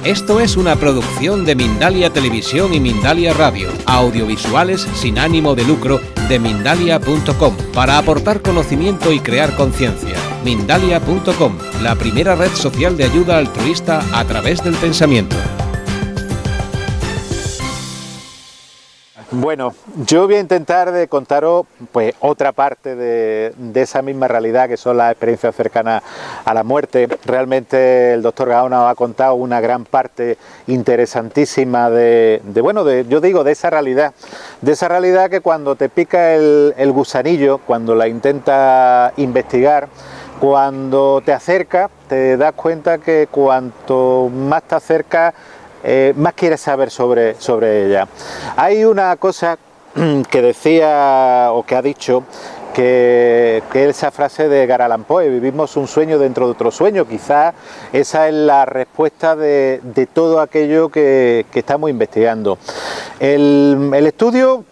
Esto es una producción de Mindalia Televisión y Mindalia Radio, audiovisuales sin ánimo de lucro de Mindalia.com, para aportar conocimiento y crear conciencia. Mindalia.com, la primera red social de ayuda altruista a través del pensamiento. Bueno, yo voy a intentar de contaros pues otra parte de esa misma realidad que son las experiencias cercanas a la muerte. Realmente el doctor Gaona ha contado una gran parte interesantísima de esa realidad que cuando te pica el gusanillo, cuando la intentas investigar, cuando te acercas, te das cuenta que cuanto más te acercas, más quieres saber sobre ella. Hay una cosa que decía o que ha dicho que esa frase de Edgar Allan Poe: vivimos un sueño dentro de otro sueño. Quizás esa es la respuesta de todo aquello que estamos investigando. El estudio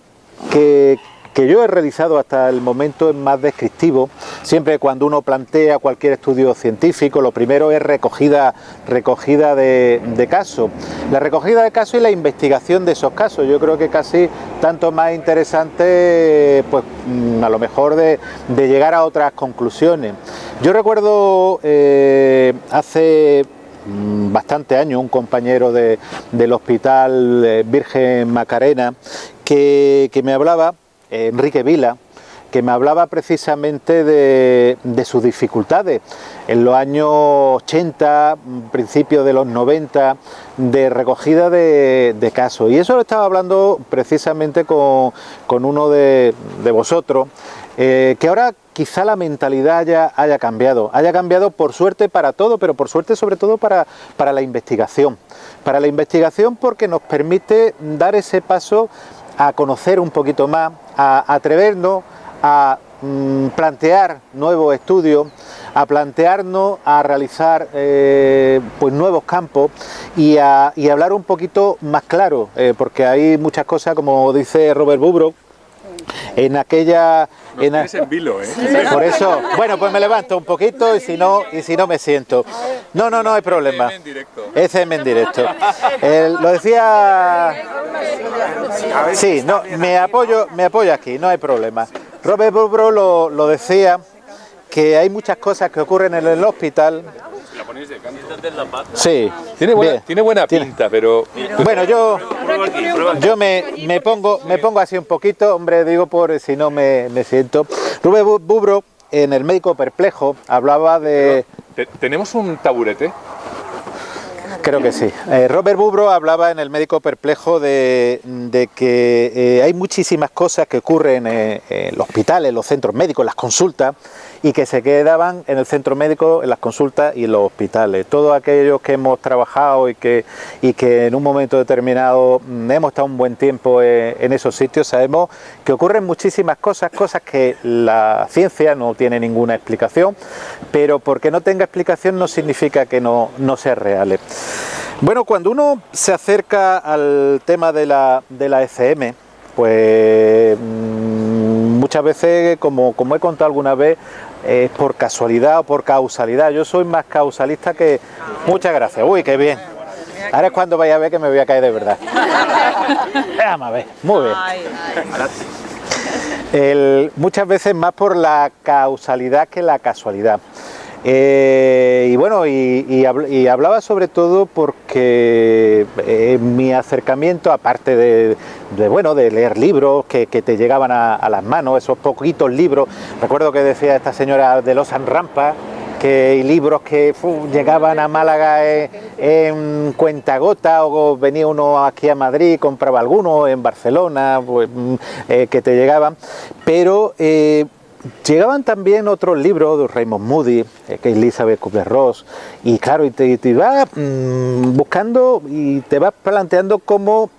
que yo he realizado hasta el momento es más descriptivo. Siempre cuando uno plantea cualquier estudio científico, lo primero es recogida de casos. La recogida de casos y la investigación de esos casos. Yo creo que casi tanto más interesante, pues a lo mejor de llegar a otras conclusiones. Yo recuerdo hace bastante años un compañero del Hospital Virgen Macarena que me hablaba, Enrique Vila, que me hablaba precisamente de sus dificultades en los años 80, principios de los 90, de recogida de casos. Y eso lo estaba hablando precisamente con uno de vosotros, que ahora quizá la mentalidad haya cambiado por suerte para todo, pero por suerte sobre todo para la investigación. Para la investigación, porque nos permite dar ese paso a conocer un poquito más, a atrevernos a plantear nuevos estudios, a plantearnos a realizar pues nuevos campos y hablar un poquito más claro, porque hay muchas cosas, como dice Robert Bubrow, en aquella... Tienes en vilo, ¿eh? Por eso, bueno, pues me levanto un poquito y si no me siento. No hay problema. Es en directo. Lo decía... Sí, no, me apoyo aquí, no hay problema. Robert Bubrow lo decía, que hay muchas cosas que ocurren en el hospital. ¿La ponéis de canto? Sí. Tiene buena pinta, pero... Bueno, yo me pongo así un poquito, hombre, digo, por si no me siento. Robert Bubrow, en El médico perplejo, hablaba de... ¿Tenemos un taburete? Creo que sí. Robert Bubrow hablaba en El médico perplejo de que hay muchísimas cosas que ocurren en los hospitales, en los centros médicos, en las consultas, y que se quedaban en el centro médico, en las consultas y en los hospitales. Todos aquellos que hemos trabajado y que en un momento determinado hemos estado un buen tiempo en esos sitios, sabemos que ocurren muchísimas cosas que la ciencia no tiene ninguna explicación, pero porque no tenga explicación no significa que no sean reales. Bueno, cuando uno se acerca al tema de la ECM, pues muchas veces, como he contado alguna vez, es por casualidad o por causalidad. Yo soy más causalista que... Muchas gracias. Uy, qué bien. Ahora es cuando vaya a ver que me voy a caer de verdad. Vamos a ver. Muy bien. Muchas veces más por la causalidad que la casualidad. Y bueno, y hablaba sobre todo porque mi acercamiento, aparte de leer libros que te llegaban a las manos, esos poquitos libros, recuerdo que decía esta señora de Los Rampas, que libros que llegaban a Málaga en cuentagota, o venía uno aquí a Madrid, compraba alguno en Barcelona, pues, que te llegaban, pero llegaban también otros libros de Raymond Moody, que Elizabeth Kubler-Ross, y claro, y te vas buscando y te vas planteando cómo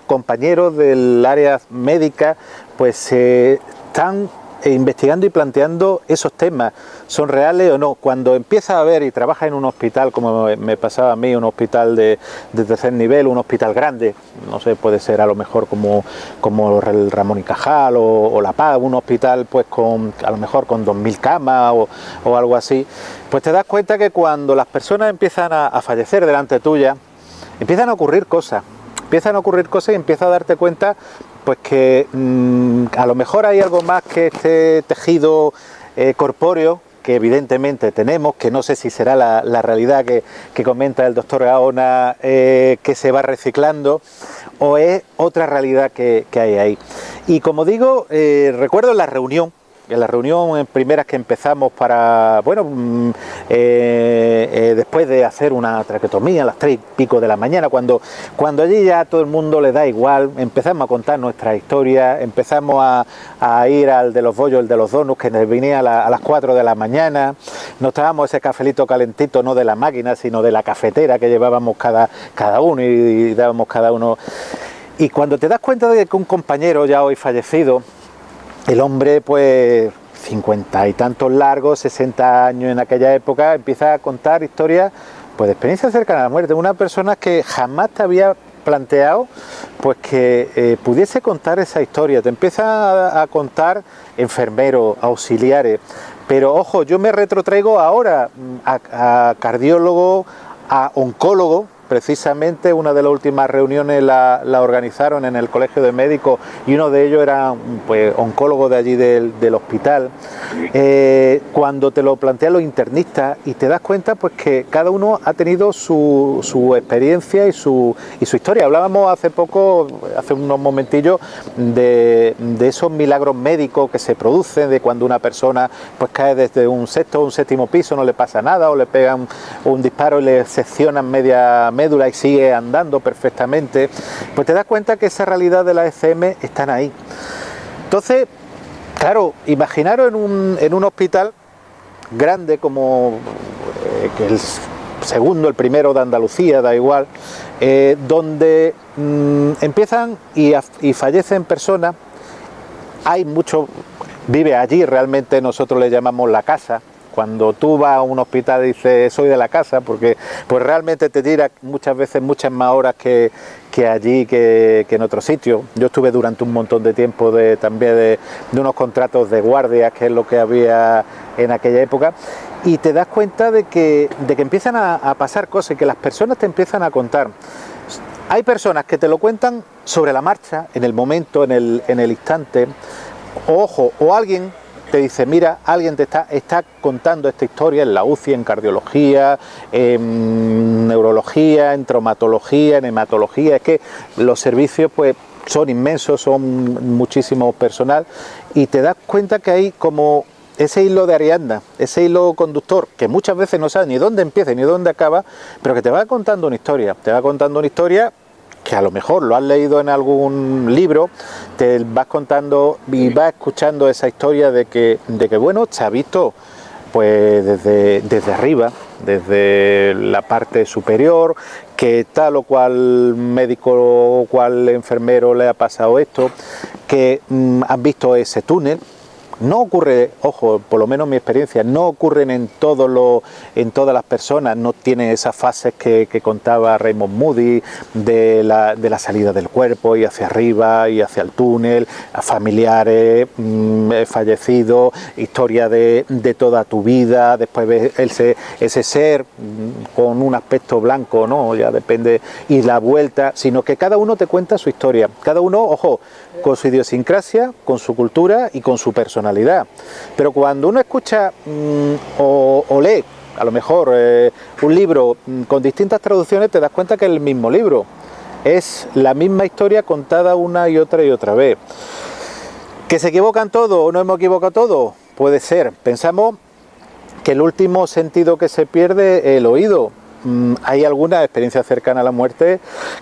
compañeros del área médica pues están investigando y planteando esos temas, ¿son reales o no? Cuando empiezas a ver y trabajas en un hospital, como me pasaba a mí, un hospital de tercer nivel, un hospital grande, no sé, puede ser a lo mejor como el Ramón y Cajal o La Paz, un hospital pues a lo mejor con 2000 camas o algo así, pues te das cuenta que cuando las personas empiezan a fallecer delante tuya, empiezan a ocurrir cosas. Empiezan a ocurrir cosas y empiezas a darte cuenta pues que a lo mejor hay algo más que este tejido corpóreo que evidentemente tenemos, que no sé si será la realidad que comenta el doctor Gaona, que se va reciclando, o es otra realidad que hay ahí. Y como digo, recuerdo en la reunión en primeras que empezamos para, bueno, después de hacer una traqueotomía a las 3:00 de la mañana, cuando allí ya a todo el mundo le da igual, empezamos a contar nuestra historia, empezamos a ir al de los bollos, el de los donuts, que nos venía a las 4 de la mañana, nos traíamos ese cafelito calentito, no de la máquina, sino de la cafetera que llevábamos cada uno y dábamos cada uno. Y cuando te das cuenta de que un compañero ya hoy fallecido, el hombre, pues 50 y tantos largos, 60 años en aquella época, empieza a contar historias pues de experiencias cercanas a la muerte, una persona que jamás te había planteado pues que pudiese contar esa historia. Te empieza a contar enfermeros, auxiliares, pero ojo, yo me retrotraigo ahora a cardiólogo, a oncólogo. Precisamente una de las últimas reuniones la organizaron en el Colegio de Médicos y uno de ellos era pues oncólogo de allí del hospital. Cuando te lo plantean los internistas y te das cuenta pues que cada uno ha tenido su experiencia y su historia. Hablábamos hace unos momentillos de esos milagros médicos que se producen, de cuando una persona pues cae desde un sexto o un séptimo piso, no le pasa nada, o le pegan un disparo y le seccionan media médula y sigue andando perfectamente. Pues te das cuenta que esa realidad de la ECM están ahí. Entonces, claro, imaginaros en un hospital grande como que el segundo, el primero de Andalucía, da igual, donde empiezan y fallecen personas. Hay mucho, vive allí, realmente nosotros le llamamos la casa. Cuando tú vas a un hospital y dices soy de la casa, porque pues realmente te tira muchas veces muchas más horas que allí, que en otro sitio. Yo estuve durante un montón de tiempo también de unos contratos de guardias, que es lo que había en aquella época, y te das cuenta de que empiezan a pasar cosas y que las personas te empiezan a contar. Hay personas que te lo cuentan sobre la marcha, en el momento, en el instante, ojo, o alguien te dice, mira, alguien te está contando esta historia en la UCI, en cardiología, en neurología, en traumatología, en hematología. Es que los servicios pues son inmensos, son muchísimo personal, y te das cuenta que hay como ese hilo de Ariadna, ese hilo conductor, que muchas veces no sabes ni dónde empieza ni dónde acaba, pero que te va contando una historia, que a lo mejor lo has leído en algún libro, te vas contando y vas escuchando esa historia de que bueno, se ha visto pues desde arriba, desde la parte superior, que tal o cual médico o cual enfermero le ha pasado esto, que han visto ese túnel. No ocurre, ojo, por lo menos mi experiencia, no ocurren en todas las personas, no tienen esas fases que contaba Raymond Moody de la salida del cuerpo y hacia arriba y hacia el túnel, a familiares, fallecidos, historia de toda tu vida, después ves ese ser con un aspecto blanco, no, ya depende, y la vuelta, sino que cada uno te cuenta su historia, cada uno, ojo, con su idiosincrasia, con su cultura y con su personalidad. Pero cuando uno escucha o lee, a lo mejor, un libro con distintas traducciones, te das cuenta que es el mismo libro. Es la misma historia contada una y otra vez. ¿Que se equivocan todos o no hemos equivocado todos? Puede ser. Pensamos que el último sentido que se pierde es el oído. Hay algunas experiencias cercanas a la muerte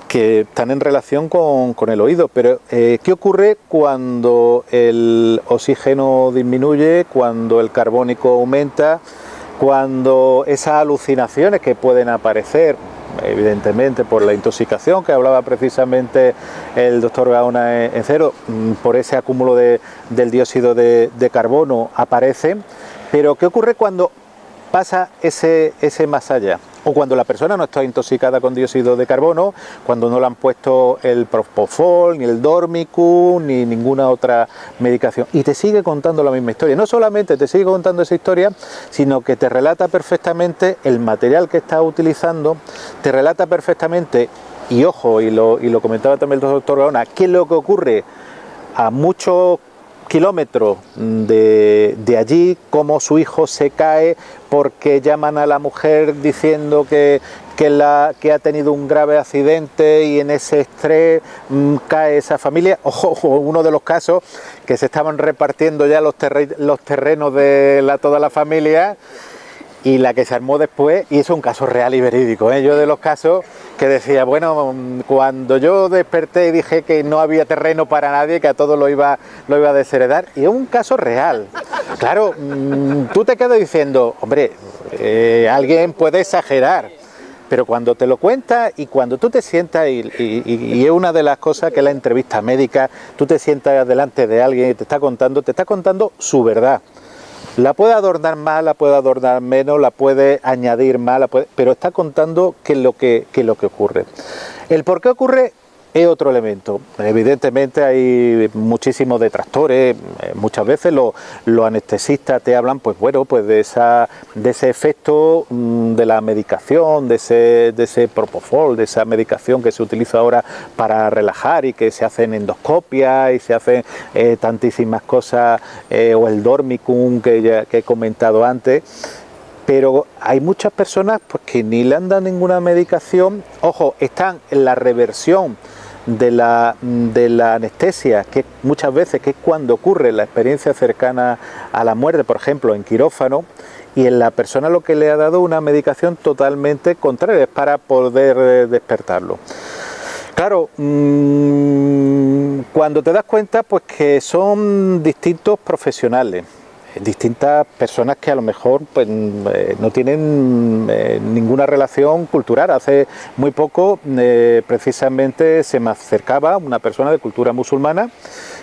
que están en relación con el oído, pero ¿qué ocurre cuando el oxígeno disminuye, cuando el carbónico aumenta, cuando esas alucinaciones que pueden aparecer, evidentemente por la intoxicación que hablaba precisamente el doctor Gaona en Cero, por ese acúmulo del dióxido de carbono aparecen, pero ¿qué ocurre cuando pasa ese más allá? O cuando la persona no está intoxicada con dióxido de carbono, cuando no le han puesto el Propofol, ni el Dormicum, ni ninguna otra medicación. Y te sigue contando la misma historia. No solamente te sigue contando esa historia, sino que te relata perfectamente el material que está utilizando, te relata perfectamente y ojo, y lo comentaba también el doctor Gaona, ¿qué es lo que ocurre a muchos kilómetros de allí? Cómo su hijo se cae porque llaman a la mujer diciendo que ha tenido un grave accidente y en ese estrés cae esa familia. Ojo, uno de los casos que se estaban repartiendo ya los terrenos de toda la familia, y la que se armó después, y es un caso real y verídico, ¿eh? Yo de los casos que decía, bueno, cuando yo desperté y dije que no había terreno para nadie, que a todos lo iba a desheredar, y es un caso real. Claro, tú te quedas diciendo, hombre, alguien puede exagerar, pero cuando te lo cuentas y cuando tú te sientas, y es una de las cosas que la entrevista médica, tú te sientas delante de alguien y te está contando su verdad. La puede adornar más, la puede adornar menos, la puede añadir más, pero está contando qué es lo que ocurre. El por qué ocurre es otro elemento. Evidentemente hay muchísimos detractores, muchas veces los anestesistas te hablan, pues bueno, pues de ese efecto de la medicación, de ese propofol, de esa medicación que se utiliza ahora para relajar y que se hacen endoscopias y se hacen tantísimas cosas, o el dormicum que he comentado antes. Pero hay muchas personas pues, que ni le han dado ninguna medicación. Ojo, están en la reversión de la anestesia, que muchas veces que es cuando ocurre la experiencia cercana a la muerte, por ejemplo en quirófano, y en la persona lo que le ha dado una medicación totalmente contraria, es para poder despertarlo. Claro, cuando te das cuenta pues que son distintos profesionales, distintas personas que a lo mejor pues, no tienen ninguna relación cultural. Hace muy poco precisamente se me acercaba una persona de cultura musulmana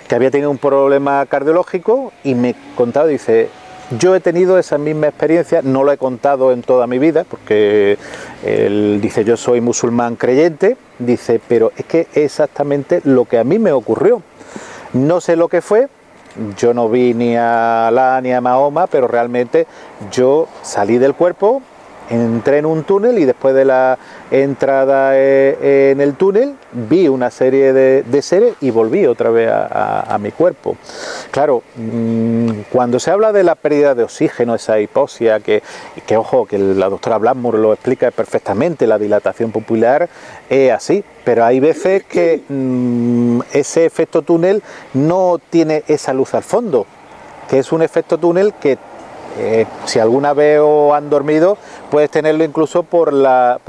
que había tenido un problema cardiológico y me contaba, dice, yo he tenido esa misma experiencia, no lo he contado en toda mi vida porque él dice, yo soy musulmán creyente, dice, pero es que es exactamente lo que a mí me ocurrió. No sé lo que fue. Yo no vi ni a Alá ni a Mahoma, pero realmente yo salí del cuerpo, entré en un túnel y después de la entrada en el túnel vi una serie de seres y volví otra vez a mi cuerpo. Claro, cuando se habla de la pérdida de oxígeno, esa hipoxia, que ojo, que la doctora Blackmore lo explica perfectamente, la dilatación pupilar es así, pero hay veces que ese efecto túnel no tiene esa luz al fondo, que es un efecto túnel que si alguna vez os han dormido, puedes tenerlo incluso por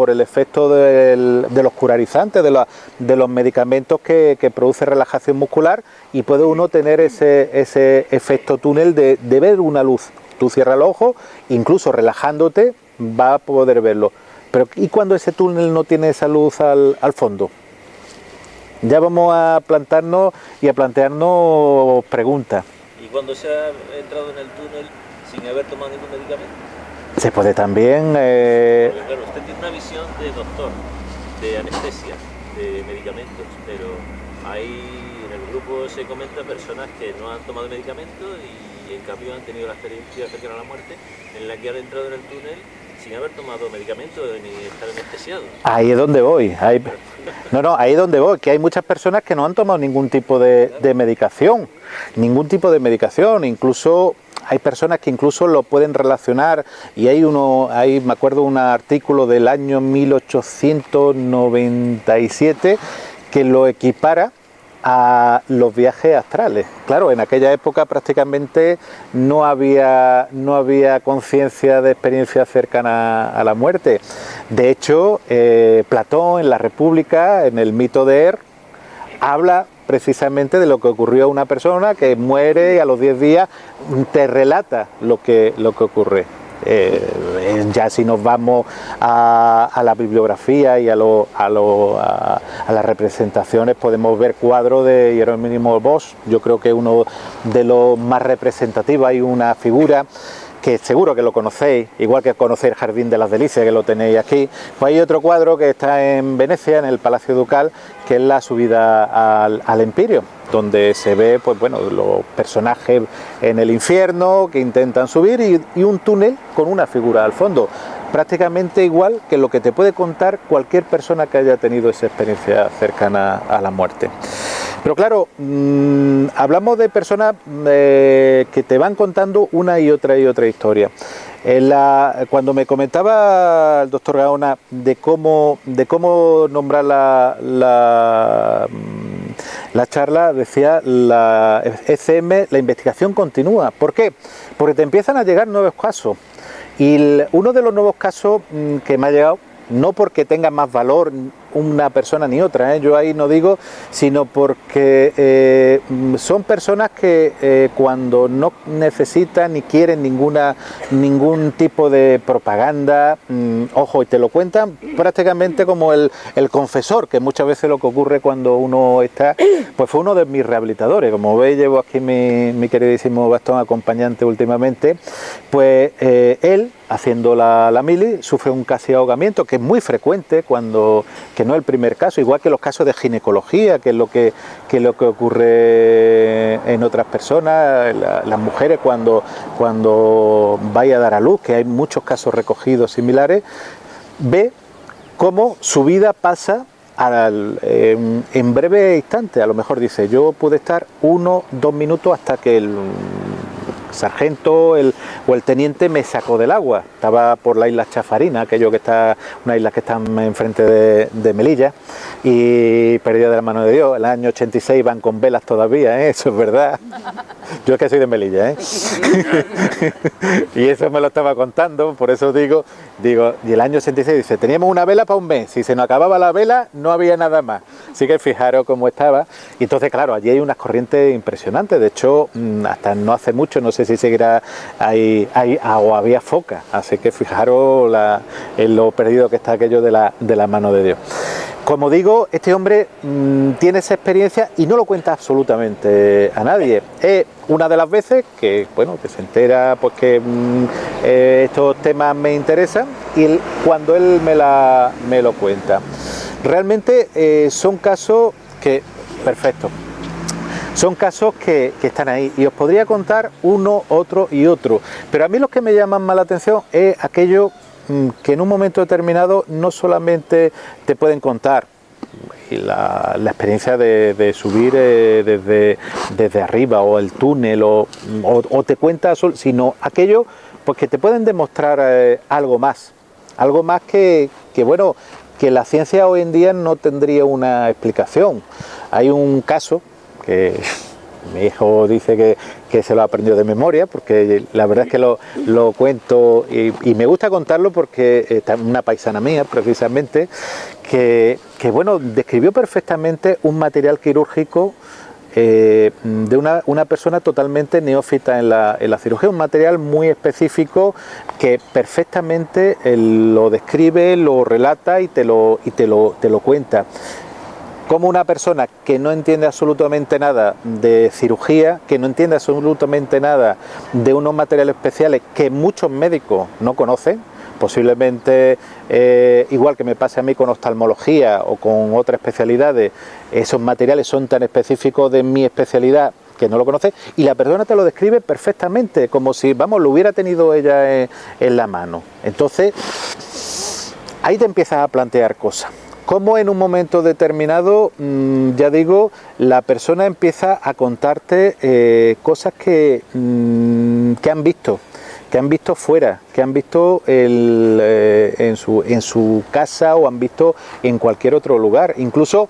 el efecto de los curarizantes, de los medicamentos que produce relajación muscular, y puede uno tener ese efecto túnel de ver una luz. Tú cierras los ojos, incluso relajándote, vas a poder verlo. Pero ¿y cuando ese túnel no tiene esa luz al fondo? Ya vamos a plantarnos y a plantearnos preguntas. ¿Y cuando se ha entrado en el túnel sin haber tomado ningún medicamento? Se puede también... Porque, claro, usted tiene una visión de doctor, de anestesia, de medicamentos, pero ahí en el grupo se comenta personas que no han tomado medicamento y en cambio han tenido la experiencia cercana a la muerte en la que han entrado en el túnel sin haber tomado medicamentos ni estar anestesiados. Ahí es donde voy. Ahí es donde voy, que hay muchas personas que no han tomado ningún tipo de medicación, incluso hay personas que incluso lo pueden relacionar, y me acuerdo un artículo del año 1897 que lo equipara a los viajes astrales. Claro, en aquella época prácticamente no había conciencia de experiencia cercana a la muerte. De hecho, Platón en la República, en el mito de Er, habla precisamente de lo que ocurrió a una persona que muere y a los 10 días te relata lo que ocurre. Ya si nos vamos a la bibliografía y a las representaciones, podemos ver cuadros de Hieronymo Bosch. Yo creo que uno de los más representativos. Hay una figura que seguro que lo conocéis, igual que conocéis el Jardín de las Delicias, que lo tenéis aquí. Pues hay otro cuadro que está en Venecia, en el Palacio Ducal, que es la subida al Empirio, donde se ve pues bueno, los personajes en el infierno que intentan subir y un túnel con una figura al fondo. prácticamente igual que lo que te puede contar cualquier persona que haya tenido esa experiencia cercana a la muerte. Pero claro, hablamos de personas que te van contando una y otra historia. Cuando me comentaba el doctor Gaona de cómo nombrar la charla, decía la ECM, la investigación continúa. ¿Por qué? Porque te empiezan a llegar nuevos casos. Y uno de los nuevos casos que me ha llegado, no porque tenga más valor una persona ni otra, yo ahí no digo, sino porque son personas que cuando no necesitan ni quieren ningún tipo de propaganda, ojo, y te lo cuentan prácticamente como el confesor, que muchas veces lo que ocurre cuando uno está, pues fue uno de mis rehabilitadores, como veis llevo aquí mi queridísimo bastón acompañante últimamente, pues él, haciendo la mili, sufre un casi ahogamiento, que es muy frecuente que no es el primer caso, igual que los casos de ginecología, que es lo que ocurre en otras personas, las mujeres cuando vaya a dar a luz, que hay muchos casos recogidos similares, ve cómo su vida pasa en breve instante. A lo mejor dice, yo pude estar 1 o 2 minutos hasta que el sargento o el teniente me sacó del agua. Estaba por la isla Chafarina, una isla que está enfrente de Melilla, y perdida de la mano de Dios. El año 86 van con velas todavía, eso es verdad. Yo es que soy de Melilla, y eso me lo estaba contando, por eso digo, y el año 86 dice, teníamos una vela para un mes, si se nos acababa la vela no había nada más. Así que fijaros cómo estaba. Y entonces, claro, allí hay unas corrientes impresionantes. De hecho, hasta no hace mucho, no sé si seguirá ahí o había foca. Así que fijaros en lo perdido que está aquello de la mano de Dios. Como digo, este hombre tiene esa experiencia y no lo cuenta absolutamente a nadie. Es una de las veces que se entera pues que estos temas me interesan, y cuando él me lo cuenta. Realmente son casos que, perfecto, son casos que están ahí, y os podría contar uno, otro y otro, pero a mí los que me llaman más la atención es aquello que en un momento determinado no solamente te pueden contar la experiencia de subir desde arriba, o el túnel, o te cuenta, sino aquello pues que te pueden demostrar algo más que la ciencia hoy en día no tendría una explicación. Hay un caso que mi hijo dice que se lo ha aprendido de memoria, porque la verdad es que lo cuento y me gusta contarlo porque está una paisana mía precisamente que describió perfectamente un material quirúrgico de una persona totalmente neófita en la cirugía, un material muy específico que perfectamente lo describe, lo relata y te lo cuenta. Como una persona que no entiende absolutamente nada de cirugía, que no entiende absolutamente nada de unos materiales especiales que muchos médicos no conocen, posiblemente igual que me pase a mí con oftalmología o con otras especialidades, esos materiales son tan específicos de mi especialidad que no lo conoce, y la persona te lo describe perfectamente, como si, lo hubiera tenido ella en la mano. Entonces, ahí te empiezas a plantear cosas. Como en un momento determinado, ya digo, la persona empieza a contarte cosas que han visto fuera, que han visto en su casa, o han visto en cualquier otro lugar. Incluso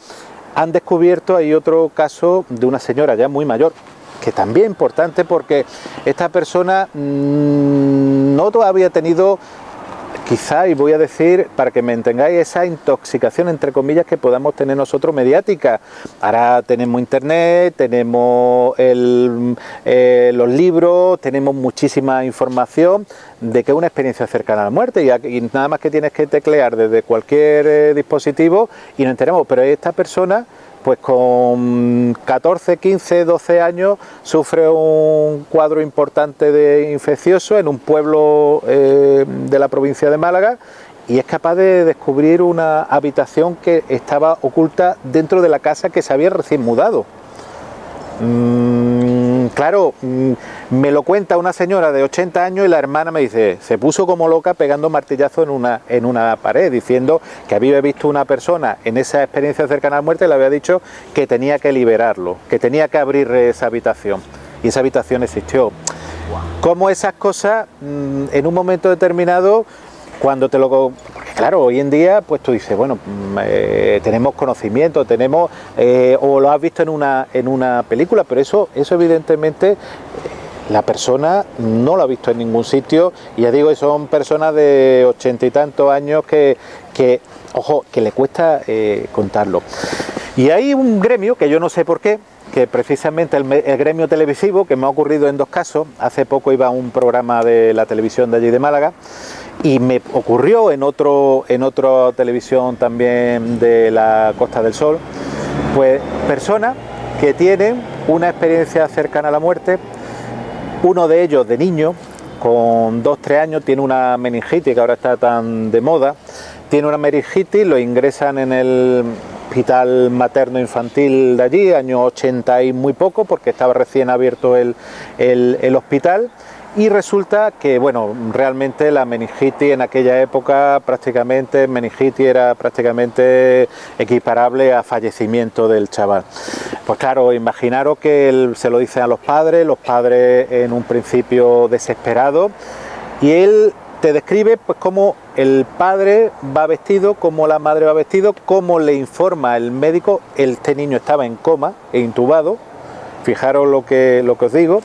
han descubierto, hay otro caso de una señora ya muy mayor, que también es importante porque esta persona no había tenido, quizá, y voy a decir, para que me entendáis, esa intoxicación, entre comillas, que podamos tener nosotros mediática. Ahora tenemos internet, tenemos los libros, tenemos muchísima información de que es una experiencia cercana a la muerte, y nada más que tienes que teclear desde cualquier dispositivo y nos enteramos. Pero esta persona, pues con 14, 15, 12 años, sufre un cuadro importante de infeccioso en un pueblo de la provincia de Málaga, y es capaz de descubrir una habitación que estaba oculta dentro de la casa que se había recién mudado. claro, me lo cuenta una señora de 80 años y la hermana me dice, se puso como loca pegando martillazo en una pared, diciendo que había visto una persona en esa experiencia cercana a la muerte y le había dicho que tenía que liberarlo, que tenía que abrir esa habitación. Y esa habitación existió. Como esas cosas, en un momento determinado, cuando te lo... Claro, hoy en día, pues tú dices, bueno, tenemos conocimiento, tenemos... o lo has visto en una película, pero eso evidentemente... La persona no lo ha visto en ningún sitio, y ya digo, son personas de 80 y tantos años que ojo, que le cuesta contarlo. Y hay un gremio, que yo no sé por qué, que precisamente el gremio televisivo, que me ha ocurrido en dos casos. Hace poco iba a un programa de la televisión de allí de Málaga, y me ocurrió en otra televisión también de la Costa del Sol, pues personas que tienen una experiencia cercana a la muerte. Uno de ellos, de niño, con 2-3 años, tiene una meningitis, que ahora está tan de moda. Tiene una meningitis, lo ingresan en el hospital materno infantil de allí, años 80 y muy poco, porque estaba recién abierto el hospital. Y resulta que, bueno, realmente la meningitis en aquella época meningitis era prácticamente equiparable a fallecimiento del chaval. Pues claro, imaginaros que él se lo dice a los padres en un principio desesperados, y él te describe pues cómo el padre va vestido, cómo la madre va vestido, cómo le informa el médico. Este niño estaba en coma e intubado, fijaros lo que os digo.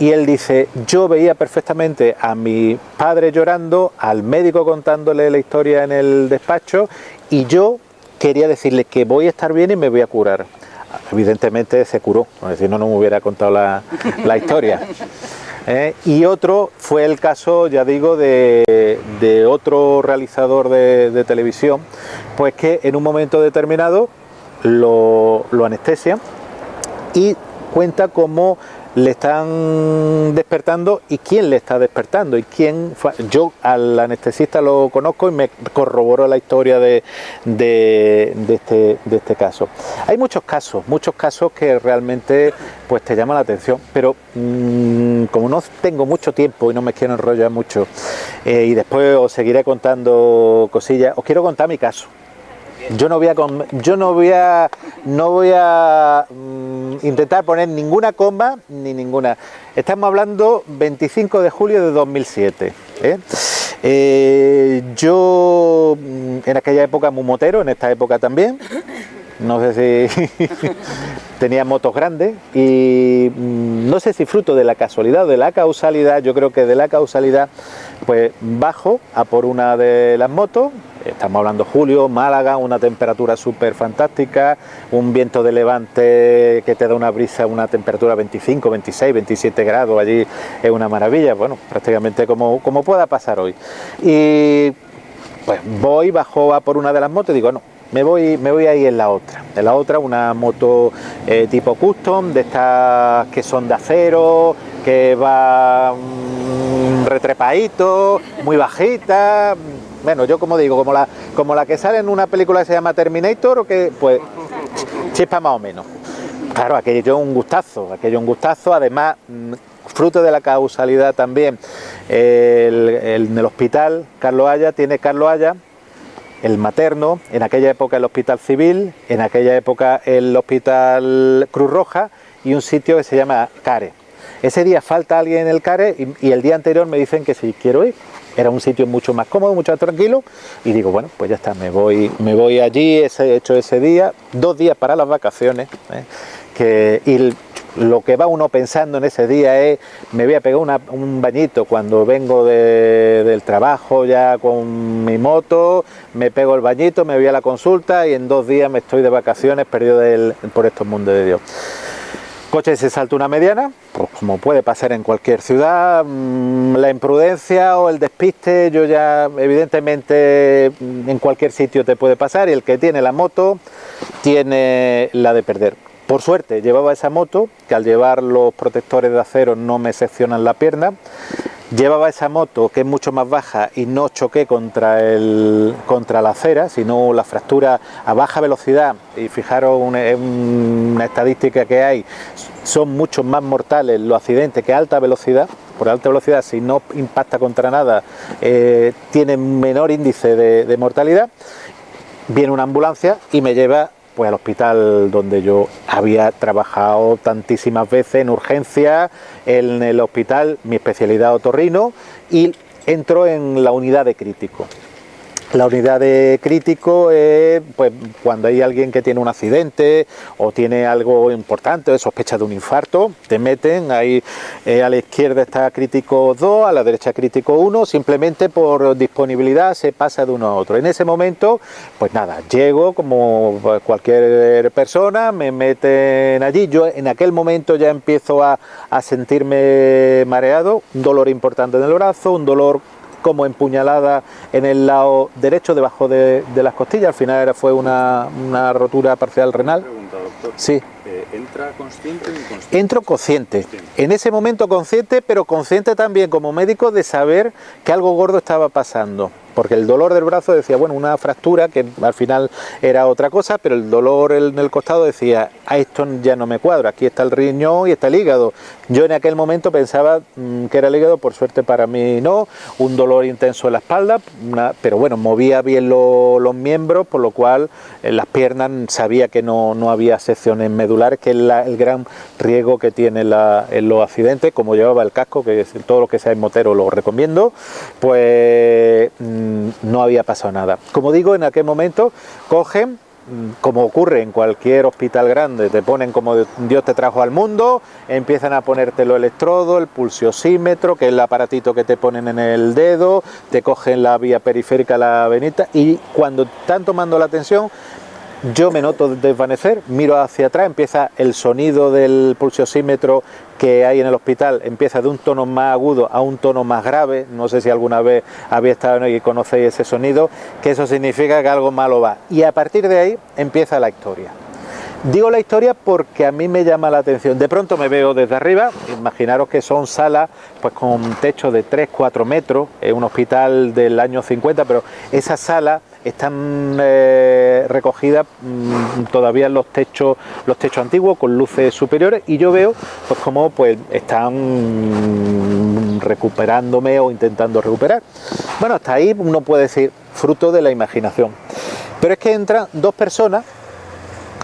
Y él dice, yo veía perfectamente a mi padre llorando, al médico contándole la historia en el despacho, y yo quería decirle que voy a estar bien y me voy a curar. Evidentemente se curó, si no, no me hubiera contado la historia. Y otro fue el caso, ya digo, de otro realizador de televisión, pues que en un momento determinado lo anestesian y cuenta cómo le están despertando y quién le está despertando y quién fue. Yo al anestesista lo conozco y me corroboró la historia de este caso. Hay muchos casos que realmente pues te llaman la atención, pero como no tengo mucho tiempo y no me quiero enrollar mucho, y después os seguiré contando cosillas, os quiero contar mi caso. Yo no voy a intentar poner ninguna coma ni ninguna. Estamos hablando 25 de julio de 2007. Yo en aquella época muy motero, en esta época también. No sé si tenía motos grandes y no sé si fruto de la casualidad o de la causalidad. Yo creo que de la causalidad, pues bajo a por una de las motos. Estamos hablando julio, Málaga, una temperatura súper fantástica, un viento de levante que te da una brisa, una temperatura 25, 26, 27 grados, allí es una maravilla, bueno, prácticamente como pueda pasar hoy. Y pues bajo a por una de las motos y digo, no, me voy a ir en la otra, una moto tipo custom, de estas que son de acero, que va retrepadito, muy bajita. Bueno, yo como digo, como la que sale en una película que se llama Terminator, o que pues chispa más o menos. Claro, aquello un gustazo, además fruto de la causalidad también. En el hospital Carlos Haya, el materno, en aquella época el hospital civil, en aquella época el hospital Cruz Roja y un sitio que se llama CARE. Ese día falta alguien en el CARE y el día anterior me dicen que si quiero ir. Era un sitio mucho más cómodo, mucho más tranquilo, y digo, bueno, pues ya está, me voy allí, he hecho ese día, 2 días para las vacaciones, y lo que va uno pensando en ese día es, me voy a pegar un bañito cuando vengo del trabajo ya con mi moto, me pego el bañito, me voy a la consulta y en 2 días me estoy de vacaciones perdido por estos mundos de Dios. Coche se salta una mediana, pues como puede pasar en cualquier ciudad, la imprudencia o el despiste, yo ya evidentemente en cualquier sitio te puede pasar, y el que tiene la moto tiene la de perder. Por suerte llevaba esa moto, que al llevar los protectores de acero no me seccionan la pierna, Llevaba esa moto que es mucho más baja y no choqué contra la acera, sino la fractura a baja velocidad, y fijaros una estadística que hay, son mucho más mortales los accidentes que a alta velocidad. Por alta velocidad, si no impacta contra nada, tiene menor índice de mortalidad. Viene una ambulancia y me lleva pues al hospital donde yo había trabajado tantísimas veces, en urgencia, en el hospital, mi especialidad otorrino, y entro en la unidad de crítico. La unidad de crítico es pues, cuando hay alguien que tiene un accidente o tiene algo importante o sospecha de un infarto, te meten ahí, a la izquierda está crítico 2, a la derecha crítico 1, simplemente por disponibilidad se pasa de uno a otro. En ese momento, pues nada, llego como cualquier persona, me meten allí, yo en aquel momento ya empiezo a sentirme mareado, un dolor importante en el brazo, un dolor como empuñalada en el lado derecho, debajo de las costillas. Al final fue una rotura parcial renal. Pregunta, doctor. Sí. ¿Entra consciente o inconsciente? Entro consciente. En ese momento consciente, pero consciente también como médico de saber que algo gordo estaba pasando. Porque el dolor del brazo decía, bueno, una fractura, que al final era otra cosa, pero el dolor en el costado decía, a esto ya no me cuadra, aquí está el riñón y está el hígado. Yo en aquel momento pensaba que era el hígado, por suerte para mí no, un dolor intenso en la espalda, pero bueno, movía bien los miembros, por lo cual en las piernas sabía que no había secciones medulares, que es el gran riesgo que tiene en los accidentes. Como llevaba el casco, que todo lo que sea motero lo recomiendo, pues no había pasado nada. Como digo, en aquel momento cogen, como ocurre en cualquier hospital grande, te ponen como Dios te trajo al mundo, empiezan a ponerte los electrodos, el pulsiosímetro, que es el aparatito que te ponen en el dedo, te cogen la vía periférica, la venita, y cuando están tomando la tensión, yo me noto desvanecer, miro hacia atrás, empieza el sonido del pulsiosímetro que hay en el hospital, empieza de un tono más agudo a un tono más grave. No sé si alguna vez habéis estado y conocéis ese sonido, que eso significa que algo malo va. Y a partir de ahí empieza la historia. Digo la historia porque a mí me llama la atención. De pronto me veo desde arriba, imaginaros que son salas pues con un techo de 3-4 metros, es un hospital del año 50, pero esas salas están recogidas todavía los techos antiguos con luces superiores, y yo veo pues como pues están recuperándome o intentando recuperar. Bueno, hasta ahí uno puede decir fruto de la imaginación, pero es que entran dos personas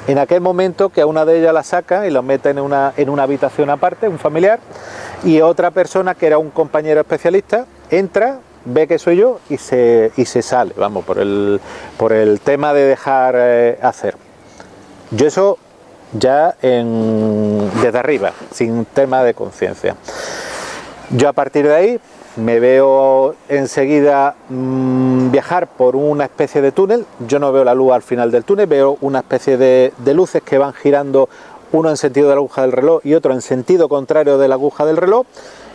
en aquel momento, que a una de ellas la sacan y la meten en una habitación aparte, un familiar, y otra persona que era un compañero especialista entra, ve que soy yo y se sale, vamos, por el tema de dejar hacer. Yo eso ya desde arriba, sin tema de conciencia. Yo a partir de ahí me veo enseguida viajar por una especie de túnel. Yo no veo la luz al final del túnel, veo una especie de luces que van girando, uno en sentido de la aguja del reloj y otro en sentido contrario de la aguja del reloj,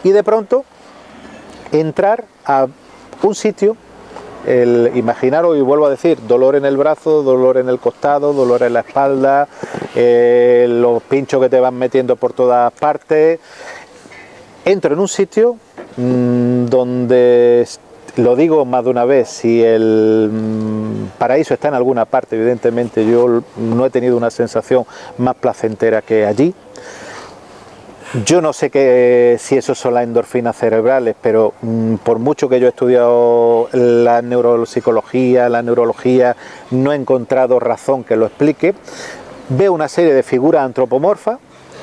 y de pronto entrar a un sitio, imaginaros, y vuelvo a decir, dolor en el brazo, dolor en el costado, dolor en la espalda, los pinchos que te van metiendo por todas partes. Entro en un sitio donde, lo digo más de una vez, si el paraíso está en alguna parte, evidentemente yo no he tenido una sensación más placentera que allí. Yo no sé si eso son las endorfinas cerebrales, pero por mucho que yo he estudiado la neuropsicología, la neurología, no he encontrado razón que lo explique. Veo una serie de figuras antropomorfas.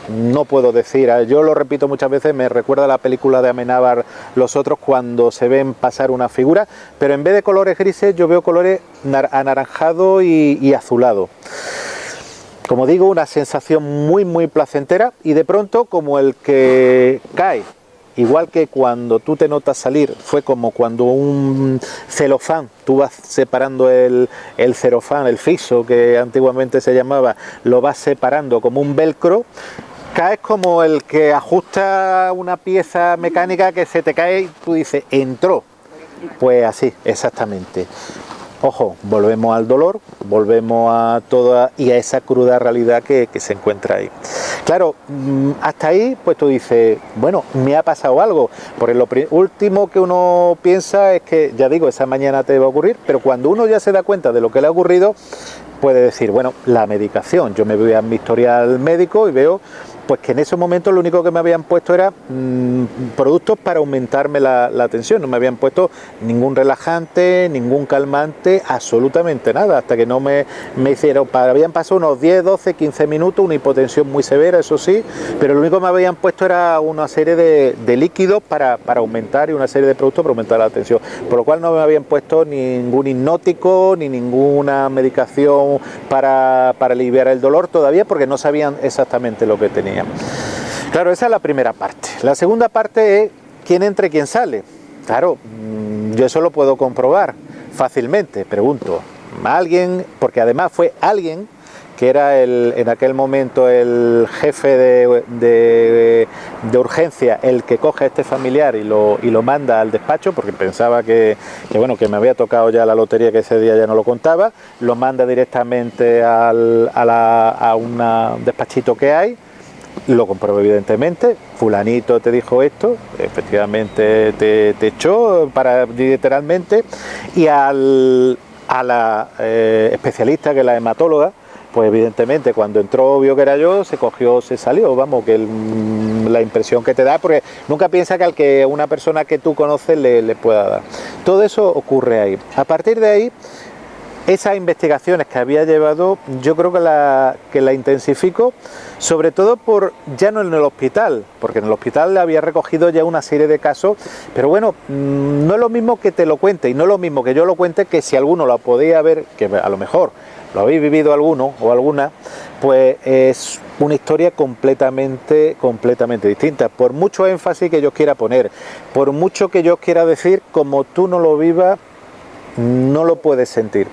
No puedo decir, yo lo repito muchas veces, me recuerda a la película de Amenábar Los Otros, cuando se ven pasar una figura, pero en vez de colores grises yo veo colores anaranjado y azulado. Como digo, una sensación muy muy placentera, y de pronto como el que cae, igual que cuando tú te notas salir, fue como cuando un celofán, tú vas separando el celofán, el friso que antiguamente se llamaba, lo vas separando como un velcro. Caes como el que ajusta una pieza mecánica que se te cae y tú dices, entró. Pues así, exactamente. Ojo, volvemos al dolor, volvemos a toda y a esa cruda realidad que se encuentra ahí. Claro, hasta ahí pues tú dices, bueno, me ha pasado algo, porque lo último que uno piensa es que, ya digo, esa mañana te va a ocurrir, pero cuando uno ya se da cuenta de lo que le ha ocurrido, puede decir, bueno, la medicación. Yo me voy a mi historial médico y veo pues que en esos momentos lo único que me habían puesto era productos para aumentarme la tensión, no me habían puesto ningún relajante, ningún calmante, absolutamente nada, hasta que no me hicieron, habían pasado unos 10, 12, 15 minutos, una hipotensión muy severa, eso sí, pero lo único que me habían puesto era una serie de líquidos para aumentar y una serie de productos para aumentar la tensión, por lo cual no me habían puesto ningún hipnótico ni ninguna medicación para aliviar el dolor todavía, porque no sabían exactamente lo que tenía. Claro, esa es la primera parte. La segunda parte es quién entra y quién sale. Claro, yo eso lo puedo comprobar fácilmente, pregunto. Alguien, porque además fue alguien que era en aquel momento el jefe de urgencia, el que coge a este familiar y lo manda al despacho, porque pensaba que bueno, que me había tocado ya la lotería, que ese día ya no lo contaba, lo manda directamente a un despachito que hay. Lo compruebo evidentemente, fulanito te dijo esto, efectivamente te echó literalmente, y a la especialista, que es la hematóloga, pues evidentemente cuando entró vio que era yo, se cogió, se salió, vamos, que la impresión que te da, porque nunca piensa que a una persona que tú conoces le pueda dar. Todo eso ocurre ahí. A partir de ahí, esas investigaciones que había llevado, yo creo que la intensifico, sobre todo ya no en el hospital, porque en el hospital le había recogido ya una serie de casos, pero bueno, no es lo mismo que te lo cuente, y no es lo mismo que yo lo cuente, que si alguno lo podía ver, que a lo mejor lo habéis vivido alguno o alguna, pues es una historia completamente distinta. Por mucho énfasis que yo quiera poner, por mucho que yo quiera decir, como tú no lo vivas, no lo puedes sentir.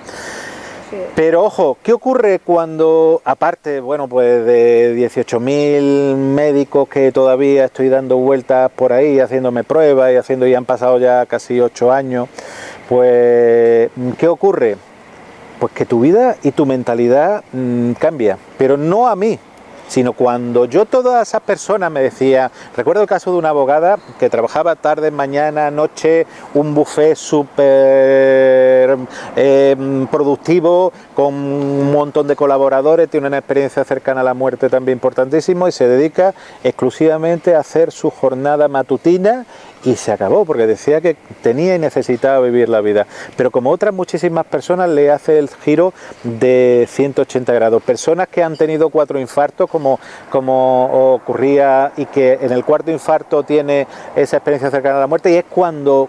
Sí. Pero ojo, ¿qué ocurre cuando, aparte, bueno, pues de 18.000 médicos que todavía estoy dando vueltas por ahí, haciéndome pruebas y han pasado ya casi 8 años, pues, ¿qué ocurre? Pues que tu vida y tu mentalidad cambia, pero no a mí, sino cuando todas esas personas me decían, recuerdo el caso de una abogada que trabajaba tarde, mañana, noche, un buffet súper productivo, con un montón de colaboradores, tiene una experiencia cercana a la muerte también importantísimo y se dedica exclusivamente a hacer su jornada matutina. Y se acabó, porque decía que tenía y necesitaba vivir la vida. Pero como otras muchísimas personas, le hace el giro de 180 grados. Personas que han tenido 4 infartos, como ocurría, y que en el 4.º infarto tiene esa experiencia cercana a la muerte, y es cuando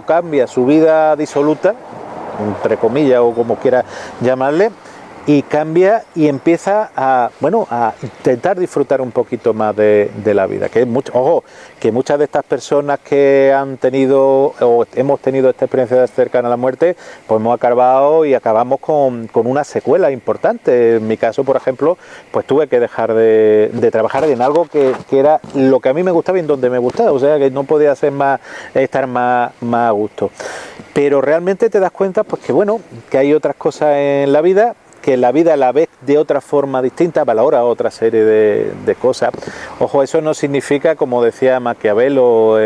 cambia su vida disoluta, entre comillas, o como quiera llamarle, y cambia y empieza a intentar disfrutar un poquito más de la vida, que muchas de estas personas que han tenido o hemos tenido esta experiencia cercana a la muerte, pues hemos acabado y acabamos con una secuela importante. En mi caso, por ejemplo, pues tuve que dejar de trabajar en algo que era lo que a mí me gustaba y en donde me gustaba, o sea que no podía estar más a gusto. Pero realmente te das cuenta pues que hay otras cosas en la vida, que la vida la ves de otra forma distinta, valora otra serie de cosas. Ojo, eso no significa, como decía Maquiavelo,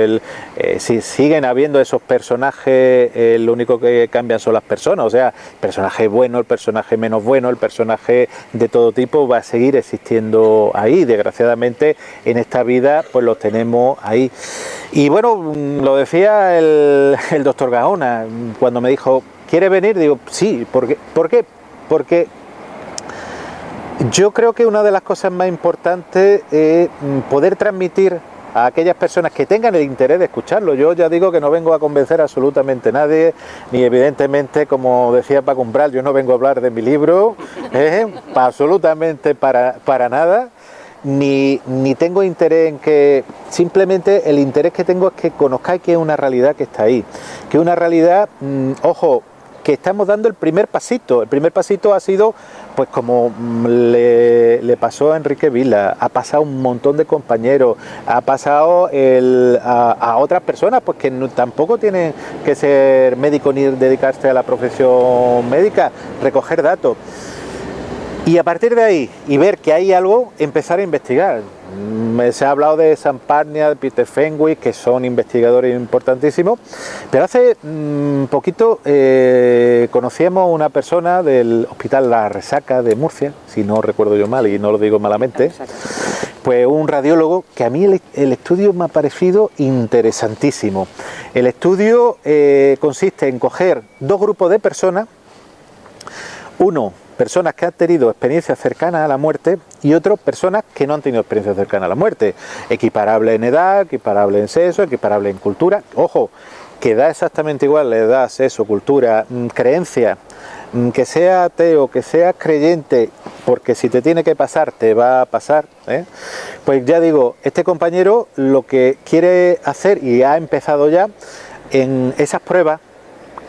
si siguen habiendo esos personajes, lo único que cambian son las personas, o sea, el personaje bueno, el personaje menos bueno, el personaje de todo tipo va a seguir existiendo ahí. Desgraciadamente, en esta vida, pues los tenemos ahí. Y bueno, lo decía el doctor Gaona, cuando me dijo, ¿quiere venir? Digo, sí, ¿por qué? Porque yo creo que una de las cosas más importantes es poder transmitir a aquellas personas que tengan el interés de escucharlo. Yo ya digo que no vengo a convencer a absolutamente nadie, ni evidentemente, como decía Paco Umbral, yo no vengo a hablar de mi libro, absolutamente para nada, ni tengo interés en que, simplemente el interés que tengo es que conozcáis que es una realidad que está ahí, que es una realidad, ojo, que estamos dando el primer pasito. El primer pasito ha sido, pues como le pasó a Enrique Vila, ha pasado un montón de compañeros, ha pasado a otras personas pues que tampoco tienen que ser médicos ni dedicarse a la profesión médica, recoger datos. Y a partir de ahí, y ver que hay algo, empezar a investigar. Se ha hablado de Sam Parnia, de Peter Fenwick, que son investigadores importantísimos, pero hace poquito conocíamos una persona del Hospital La Resaca de Murcia, si no recuerdo yo mal y no lo digo malamente, pues un radiólogo que a mí el estudio me ha parecido interesantísimo. El estudio consiste en coger dos grupos de personas, uno, personas que han tenido experiencias cercanas a la muerte y otras personas que no han tenido experiencias cercanas a la muerte, equiparable en edad, equiparable en sexo, equiparable en cultura. Ojo, que da exactamente igual la edad, sexo, cultura, creencia, que sea ateo, que seas creyente, porque si te tiene que pasar, te va a pasar, ¿eh? Pues ya digo, este compañero lo que quiere hacer, y ha empezado ya, en esas pruebas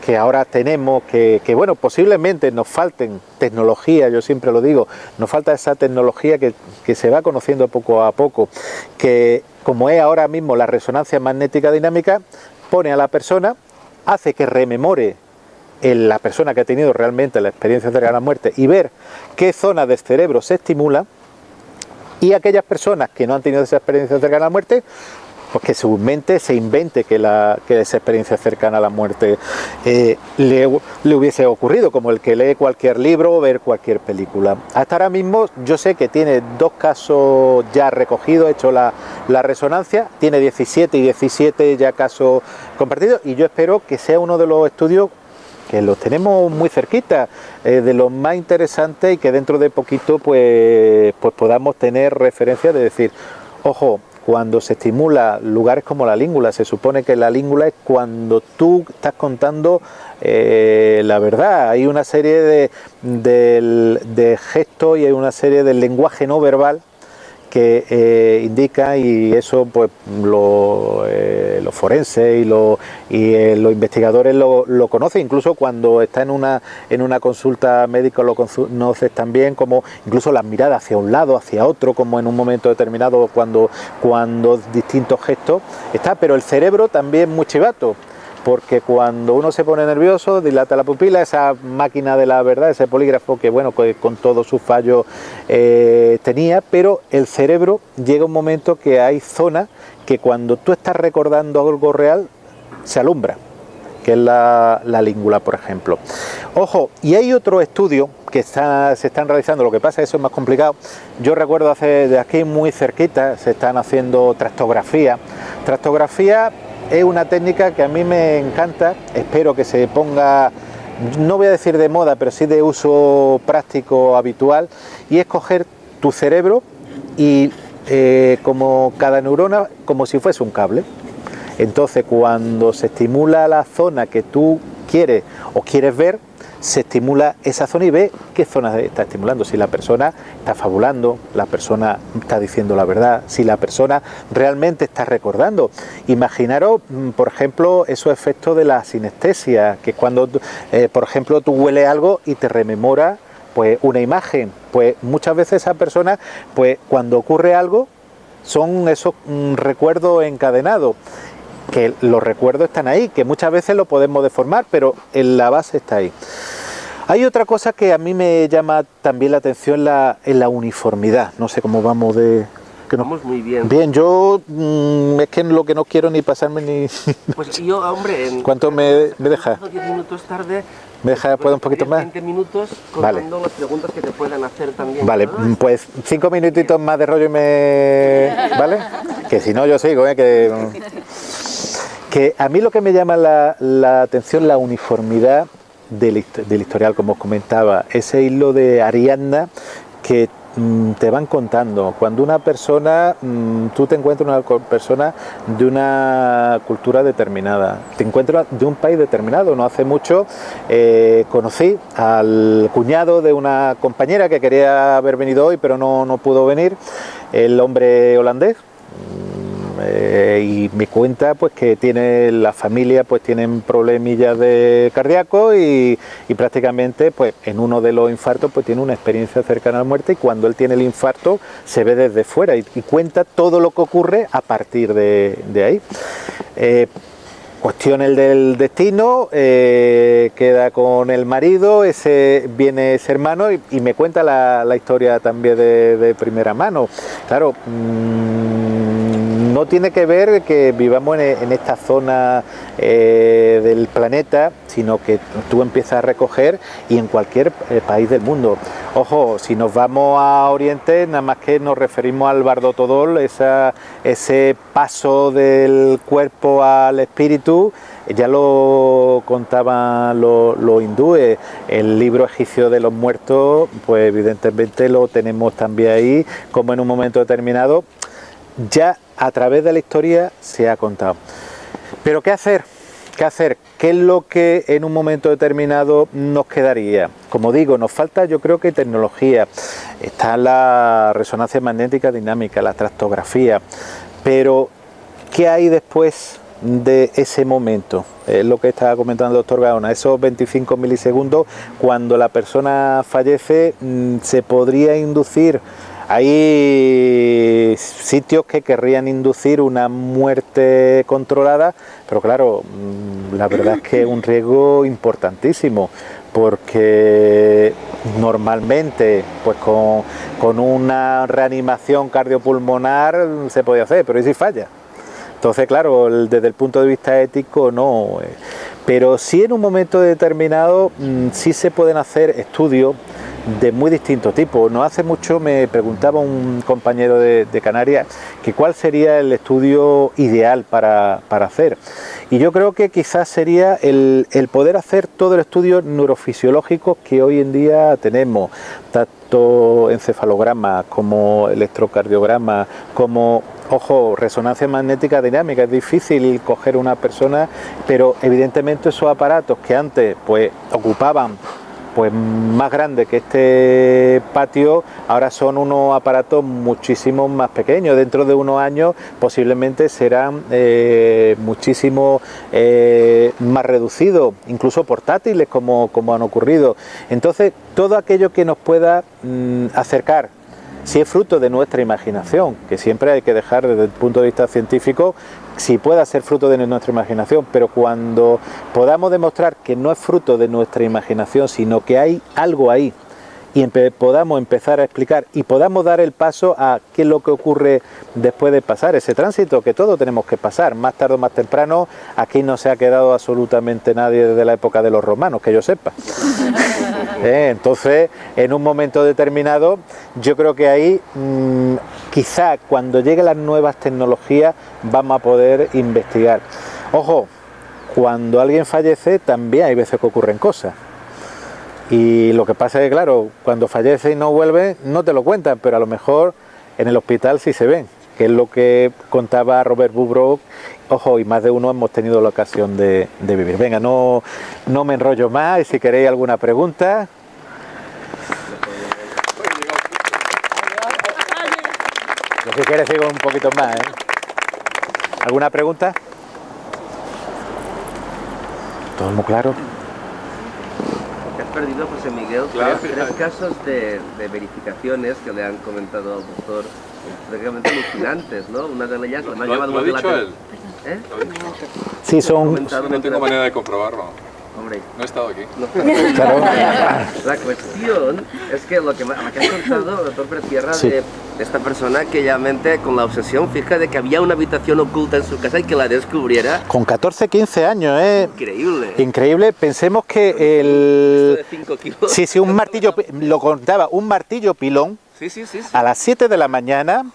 que ahora tenemos, que bueno, posiblemente nos falten tecnología, yo siempre lo digo, nos falta esa tecnología que se va conociendo poco a poco, que como es ahora mismo la resonancia magnética dinámica, pone a la persona, hace que rememore la persona que ha tenido realmente la experiencia cercana a la muerte y ver qué zona del cerebro se estimula, y aquellas personas que no han tenido esa experiencia cercana a la muerte, pues que su mente se invente que esa experiencia cercana a la muerte le hubiese ocurrido, como el que lee cualquier libro o ver cualquier película. Hasta ahora mismo yo sé que tiene 2 casos ya recogidos, hecho la resonancia, tiene 17 y 17 ya casos compartidos, y yo espero que sea uno de los estudios que los tenemos muy cerquita, de los más interesantes, y que dentro de poquito pues podamos tener referencia de decir, ojo, cuando se estimula lugares como la língula, se supone que la língula es cuando tú estás contando la verdad. Hay una serie de gestos y hay una serie de lenguaje no verbal que indica, y eso pues los forenses y los investigadores lo conocen, incluso cuando está en una consulta médica lo conoces también, como incluso las miradas hacia un lado, hacia otro, como en un momento determinado cuando distintos gestos está, pero el cerebro también es muy chivato, porque cuando uno se pone nervioso, dilata la pupila, esa máquina de la verdad, ese polígrafo que bueno, con todos sus fallos tenía, pero el cerebro llega un momento que hay zonas que cuando tú estás recordando algo real, se alumbra, que es la língula, por ejemplo. Ojo, y hay otro estudio que se están realizando, lo que pasa es que eso es más complicado. Yo recuerdo de aquí muy cerquita, se están haciendo trastografía. Trastografía es una técnica que a mí me encanta, espero que se ponga, no voy a decir de moda, pero sí de uso práctico habitual, y es coger tu cerebro y como cada neurona, como si fuese un cable. Entonces cuando se estimula la zona que tú quieres o quieres ver, se estimula esa zona y ve qué zona está estimulando, si la persona está fabulando, la persona está diciendo la verdad, si la persona realmente está recordando. Imaginaros, por ejemplo, esos efectos de la sinestesia, que es cuando, por ejemplo, tú hueles algo y te rememora pues una imagen. Pues muchas veces esa persona, pues cuando ocurre algo, son esos recuerdos encadenados, que los recuerdos están ahí, que muchas veces lo podemos deformar, pero en la base está ahí. Hay otra cosa que a mí me llama también la atención, en la uniformidad. No sé cómo vamos de... Vamos muy bien. Bien, yo es que lo que no quiero ni pasarme ni... Pues yo, hombre... ¿Cuánto me deja? 10 minutos tarde... ¿Me deja puedo un poquito más? 20 minutos contando las preguntas que te puedan hacer también. Vale, ¿no? pues 5 minutitos más de rollo y ¿vale? Que si no yo sigo, que a mí lo que me llama la atención, la uniformidad del historial, como os comentaba, ese hilo de Ariadna que te van contando. Cuando una persona, tú te encuentras una persona de una cultura determinada, te encuentras de un país determinado. No hace mucho conocí al cuñado de una compañera que quería haber venido hoy, pero no pudo venir, el hombre holandés, y me cuenta pues que tiene la familia, pues tienen problemillas de cardíaco y prácticamente pues en uno de los infartos pues tiene una experiencia cercana a la muerte, y cuando él tiene el infarto se ve desde fuera y cuenta todo lo que ocurre a partir de ahí. Cuestión el del destino, queda con el marido, viene ese hermano y me cuenta la historia también de primera mano. Claro, no tiene que ver que vivamos en esta zona del planeta, sino que tú empiezas a recoger y en cualquier país del mundo. Ojo, si nos vamos a Oriente, nada más que nos referimos al Bardo Todol, ese paso del cuerpo al espíritu, ya lo contaban los hindúes. El libro egipcio de los muertos, pues evidentemente lo tenemos también ahí, como en un momento determinado ya a través de la historia se ha contado. Pero ¿qué hacer? ¿Qué hacer? ¿Qué es lo que en un momento determinado nos quedaría? Como digo, nos falta, yo creo que tecnología. Está la resonancia magnética dinámica, la tractografía, pero ¿qué hay después de ese momento? Es lo que estaba comentando el doctor Gaona, esos 25 milisegundos, cuando la persona fallece, se podría inducir. Hay sitios que querrían inducir una muerte controlada, pero claro, la verdad es que es un riesgo importantísimo, porque normalmente pues con una reanimación cardiopulmonar se puede hacer, pero ¿y si falla? Entonces, claro, desde el punto de vista ético no. Pero sí en un momento determinado sí se pueden hacer estudios de muy distintos tipos. No hace mucho me preguntaba un compañero de Canarias que cuál sería el estudio ideal para hacer. Y yo creo que quizás sería el poder hacer todo el estudio neurofisiológico que hoy en día tenemos, tanto encefalograma como electrocardiograma, como, ojo, resonancia magnética dinámica. Es difícil coger una persona, pero evidentemente esos aparatos que antes pues ocupaban pues más grande que este patio, ahora son unos aparatos muchísimo más pequeños. Dentro de unos años posiblemente serán muchísimo más reducidos, incluso portátiles como han ocurrido. Entonces, todo aquello que nos pueda acercar, si es fruto de nuestra imaginación, que siempre hay que dejar desde el punto de vista científico, si pueda ser fruto de nuestra imaginación, pero cuando podamos demostrar que no es fruto de nuestra imaginación, sino que hay algo ahí, y podamos empezar a explicar y podamos dar el paso a qué es lo que ocurre después de pasar ese tránsito, que todos tenemos que pasar, más tarde o más temprano. Aquí no se ha quedado absolutamente nadie desde la época de los romanos, que yo sepa. Entonces, en un momento determinado, yo creo que ahí, quizá cuando lleguen las nuevas tecnologías, vamos a poder investigar. Ojo, cuando alguien fallece, también hay veces que ocurren cosas. Y lo que pasa es que, claro, cuando fallece y no vuelve, no te lo cuentan, pero a lo mejor en el hospital sí se ven, que es lo que contaba Robert Bubrock. Ojo, y más de uno hemos tenido la ocasión de vivir. Venga, no me enrollo más, y si queréis alguna pregunta. Yo si quieres sigo un poquito más, ¿eh? ¿Alguna pregunta? ¿Todo muy claro? Has perdido, José Miguel, Claro, tres casos de verificaciones que le han comentado al doctor, prácticamente alucinantes, ¿no? Una de ellas me ha llamado ¿Lo ha más la dicho él? ¿Eh? Sí, son... No tengo manera de comprobarlo. Hombre, No he estado aquí. no. Claro. La cuestión es que lo que has contado, doctor Pretierra, Sí. de esta persona que realmente con la obsesión fija de que había una habitación oculta en su casa y que la descubriera. Con 14, 15 años, Increíble. Increíble. Pensemos que Esto de 5 kilos. Sí, un martillo, lo contaba, un martillo pilón, Sí, sí, sí. a las 7 de la mañana.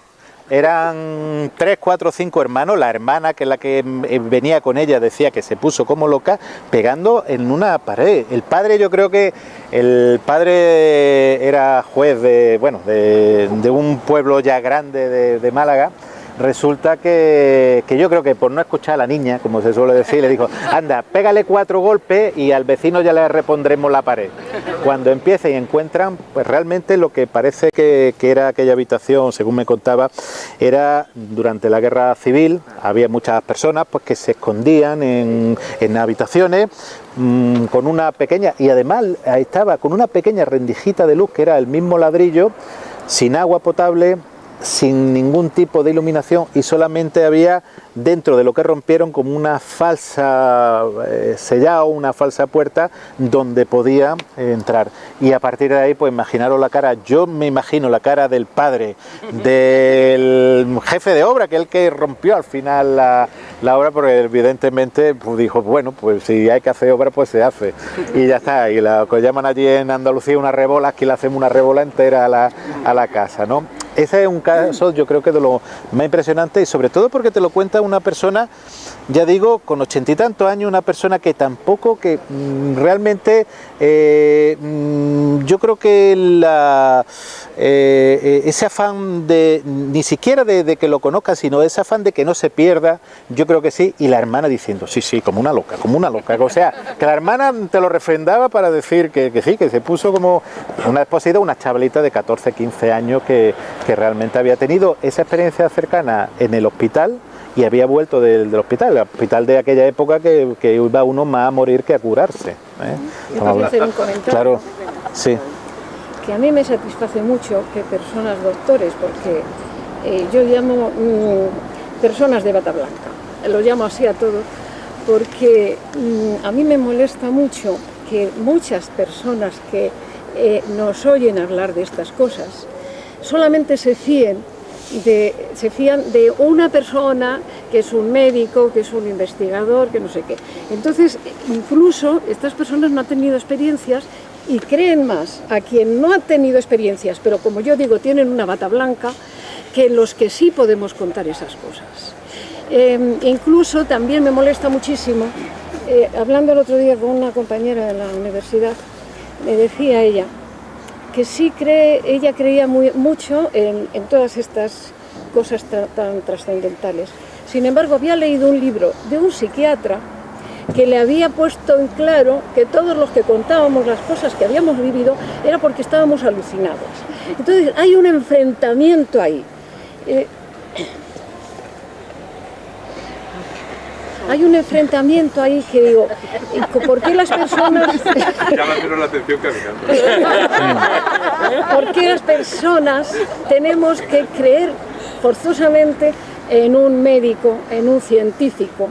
Eran 3, 4, 5 hermanos. La hermana, que es la que venía con ella, decía que se puso como loca pegando en una pared. El padre, yo creo que el padre era juez de un pueblo ya grande de Málaga, resulta que yo creo que por no escuchar a la niña, como se suele decir, le dijo, anda, pégale 4 golpes y al vecino ya le repondremos la pared. Cuando empiezan y encuentran, pues realmente lo que parece que era aquella habitación, según me contaba, era durante la guerra civil, había muchas personas pues que se escondían en habitaciones con una pequeña, y además estaba con una pequeña rendijita de luz que era el mismo ladrillo, sin agua potable, sin ningún tipo de iluminación, y solamente había dentro de lo que rompieron como una falsa sellado, una falsa puerta donde podía entrar. Y a partir de ahí, pues imaginaros la cara, yo me imagino la cara del padre, del jefe de obra, que es el que rompió al final la obra, porque evidentemente pues, dijo, bueno, pues si hay que hacer obra, pues se hace. Y ya está, y lo que llaman allí en Andalucía una rebola, aquí le hacemos una rebola entera a la casa, ¿no? Ese es un caso, yo creo que de lo más impresionante, y sobre todo porque te lo cuenta una persona, ya digo, con 80 y tantos años, una persona que tampoco, que realmente yo creo que ese afán de, ni siquiera de que lo conozca, sino ese afán de que no se pierda, yo creo que sí, y la hermana diciendo, sí, como una loca, o sea, que la hermana te lo refrendaba para decir que sí, que se puso como una esposita, una chavalita de 14, 15 años que realmente había tenido esa experiencia cercana en el hospital y había vuelto del hospital, el hospital de aquella época que iba uno más a morir que a curarse. Yo quiero hacer un comentario. Claro, sí. Que a mí me satisface mucho que personas doctores, porque yo llamo personas de bata blanca, lo llamo así a todos, porque a mí me molesta mucho que muchas personas que nos oyen hablar de estas cosas solamente se fían de una persona que es un médico, que es un investigador, que no sé qué. Entonces, incluso estas personas no han tenido experiencias y creen más a quien no ha tenido experiencias, pero como yo digo, tienen una bata blanca, que los que sí podemos contar esas cosas. Incluso también me molesta muchísimo, hablando el otro día con una compañera de la universidad, me decía ella, que sí ella creía mucho en todas estas cosas tan trascendentales. Sin embargo, había leído un libro de un psiquiatra que le había puesto en claro que todos los que contábamos las cosas que habíamos vivido era porque estábamos alucinados. Entonces, hay un enfrentamiento ahí. Hay un enfrentamiento ahí que digo, ¿por qué las personas... Llama menos la atención caminando. ¿Por qué las personas tenemos que creer forzosamente en un médico, en un científico?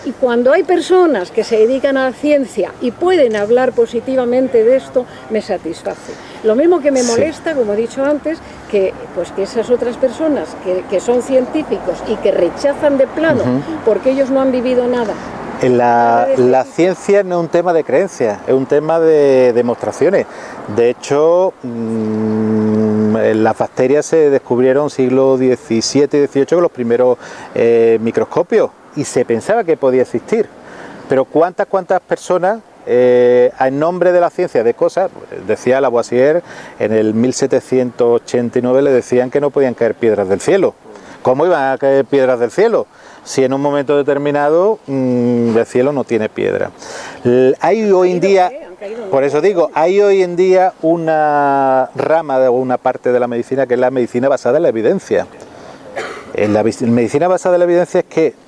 Y cuando hay personas que se dedican a la ciencia y pueden hablar positivamente de esto, me satisface. Lo mismo que me molesta, como he dicho antes, que esas otras personas que son científicos y que rechazan de plano porque ellos no han vivido nada. La ciencia no es un tema de creencias, es un tema de demostraciones. De hecho, las bacterias se descubrieron siglo XVII y XVIII con los primeros microscopios y se pensaba que podía existir. Pero cuántas personas, en nombre de la ciencia de cosas, decía Lavoisier en el 1789, le decían que no podían caer piedras del cielo. ¿Cómo iban a caer piedras del cielo? Si en un momento determinado el cielo no tiene piedra. Hay hoy en día, por eso digo, hay hoy en día una rama o una parte de la medicina que es la medicina basada en la evidencia. La medicina basada en la evidencia es que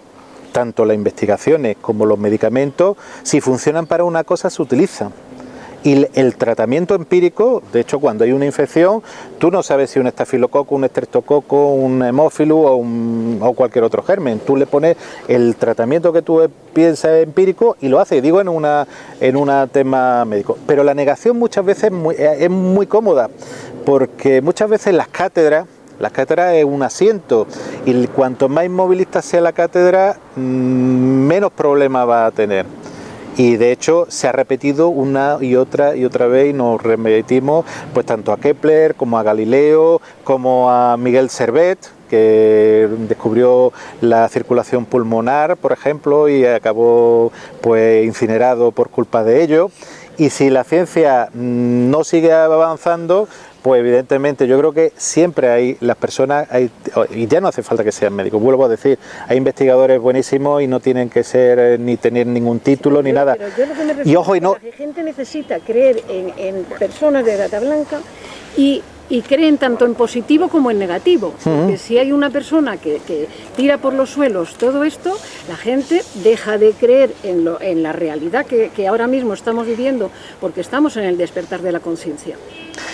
tanto las investigaciones como los medicamentos, si funcionan para una cosa, se utilizan. Y el tratamiento empírico, de hecho, cuando hay una infección, tú no sabes si un estafilococo, un estreptococo, un hemófilo o cualquier otro germen. Tú le pones el tratamiento que tú piensas empírico y lo haces, digo, en un tema médico. Pero la negación muchas veces es muy cómoda, porque muchas veces las cátedras es un asiento y cuanto más inmovilista sea la cátedra, menos problemas va a tener. Y de hecho se ha repetido una y otra vez y nos remitimos pues tanto a Kepler como a Galileo como a Miguel Servet, que descubrió la circulación pulmonar, por ejemplo, y acabó pues incinerado por culpa de ello. Y si la ciencia no sigue avanzando, pues evidentemente yo creo que siempre hay las personas, y ya no hace falta que sean médicos, vuelvo a decir, hay investigadores buenísimos y no tienen que ser ni tener ningún título ni nada. Pero yo lo que me refiero Y ojo, y no... es que la gente necesita creer en personas de bata blanca y creen tanto en positivo como en negativo. Porque si hay una persona que tira por los suelos todo esto, la gente deja de creer en la realidad que ahora mismo estamos viviendo, porque estamos en el despertar de la conciencia.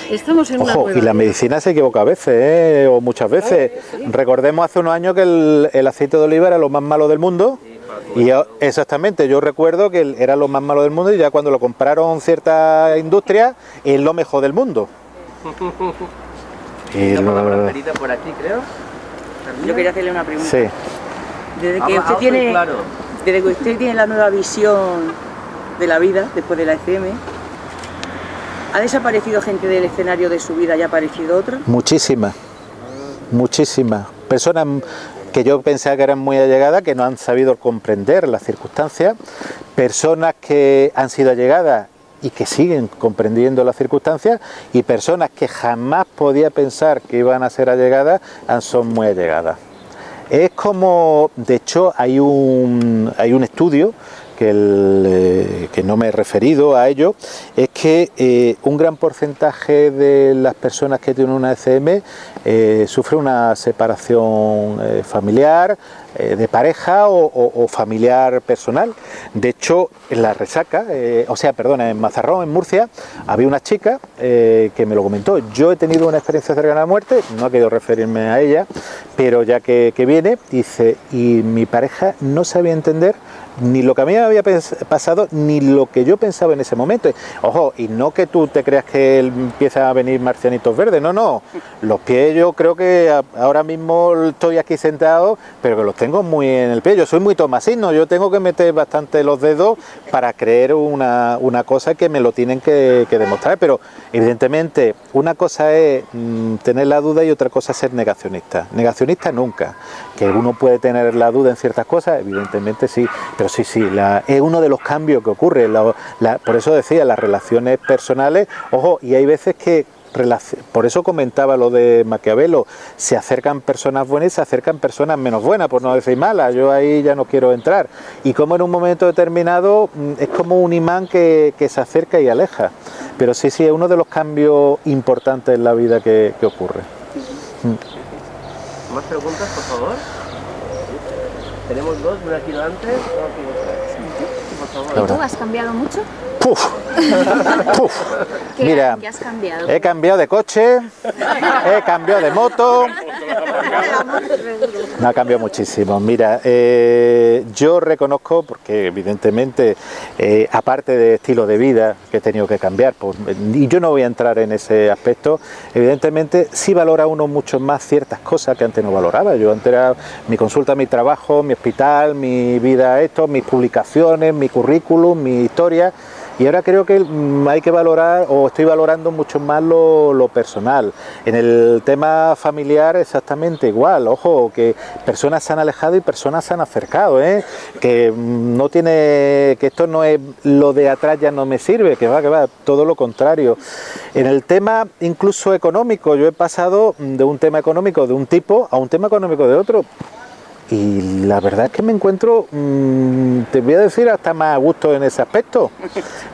Estamos en una Ojo, nueva y la era. medicina se equivoca a veces, o muchas veces. Sí. Recordemos hace unos años que el aceite de oliva era lo más malo del mundo. Y exactamente, yo recuerdo que era lo más malo del mundo y ya cuando lo compraron ciertas industrias, es lo mejor del mundo. Y Una palabra referida por aquí, creo. Yo quería hacerle una pregunta. Sí. Desde que Habla usted alto y tiene, claro. desde que usted tiene la nueva visión de la vida después de la ECM, ¿ha desaparecido gente del escenario de su vida y ha aparecido otra? Muchísimas, muchísimas. Personas que yo pensaba que eran muy allegadas, que no han sabido comprender las circunstancias, personas que han sido allegadas y que siguen comprendiendo las circunstancias, y personas que jamás podía pensar que iban a ser allegadas, son muy allegadas. Es como, de hecho, hay un estudio que no me he referido a ello, es que un gran porcentaje de las personas que tienen una ECM sufre una separación familiar, de pareja o familiar personal. De hecho, en la Resaca, en Mazarrón, en Murcia, había una chica que me lo comentó. Yo he tenido una experiencia cercana a la muerte, no he querido referirme a ella, pero ya que viene, dice, y mi pareja no sabía entender ni lo que a mí me había pasado, ni lo que yo pensaba en ese momento. Ojo, y no que tú te creas que empiezan a venir marcianitos verdes, no. Los pies yo creo que ahora mismo estoy aquí sentado, pero que los tengo muy en el pie. Yo soy muy tomasino, yo tengo que meter bastante los dedos para creer una cosa que me lo tienen que demostrar. Pero evidentemente una cosa es tener la duda y otra cosa es ser negacionista. Negacionista nunca. Que uno puede tener la duda en ciertas cosas, evidentemente sí. Pero sí, es uno de los cambios que ocurre. Por eso decía, las relaciones personales, ojo, y hay veces que, por eso comentaba lo de Maquiavelo, se acercan personas buenas y se acercan personas menos buenas, por no decir malas. Yo ahí ya no quiero entrar. Y como en un momento determinado es como un imán que se acerca y aleja. Pero sí, es uno de los cambios importantes en la vida que ocurre. ¿Más preguntas, por favor? Tenemos dos, una aquí delante, otra aquí detrás. Por favor. ¿Y tú has cambiado mucho? ¡Puf! Mira, ¿Qué has cambiado? he cambiado de coche, he cambiado de moto. No, ha cambiado muchísimo. Mira, yo reconozco, porque evidentemente, aparte de estilo de vida que he tenido que cambiar, pues, y yo no voy a entrar en ese aspecto, evidentemente sí valora uno mucho más ciertas cosas que antes no valoraba. Yo antes era mi consulta, mi trabajo, mi hospital, mi vida, mis publicaciones, mi currículum, mi historia. Y ahora creo que hay que valorar, o estoy valorando mucho más lo personal. En el tema familiar exactamente igual, ojo, que personas se han alejado y personas se han acercado, que esto no es lo de atrás ya no me sirve, que va, todo lo contrario. En el tema incluso económico, yo he pasado de un tema económico de un tipo a un tema económico de otro. Y la verdad es que me encuentro, te voy a decir, hasta más a gusto en ese aspecto.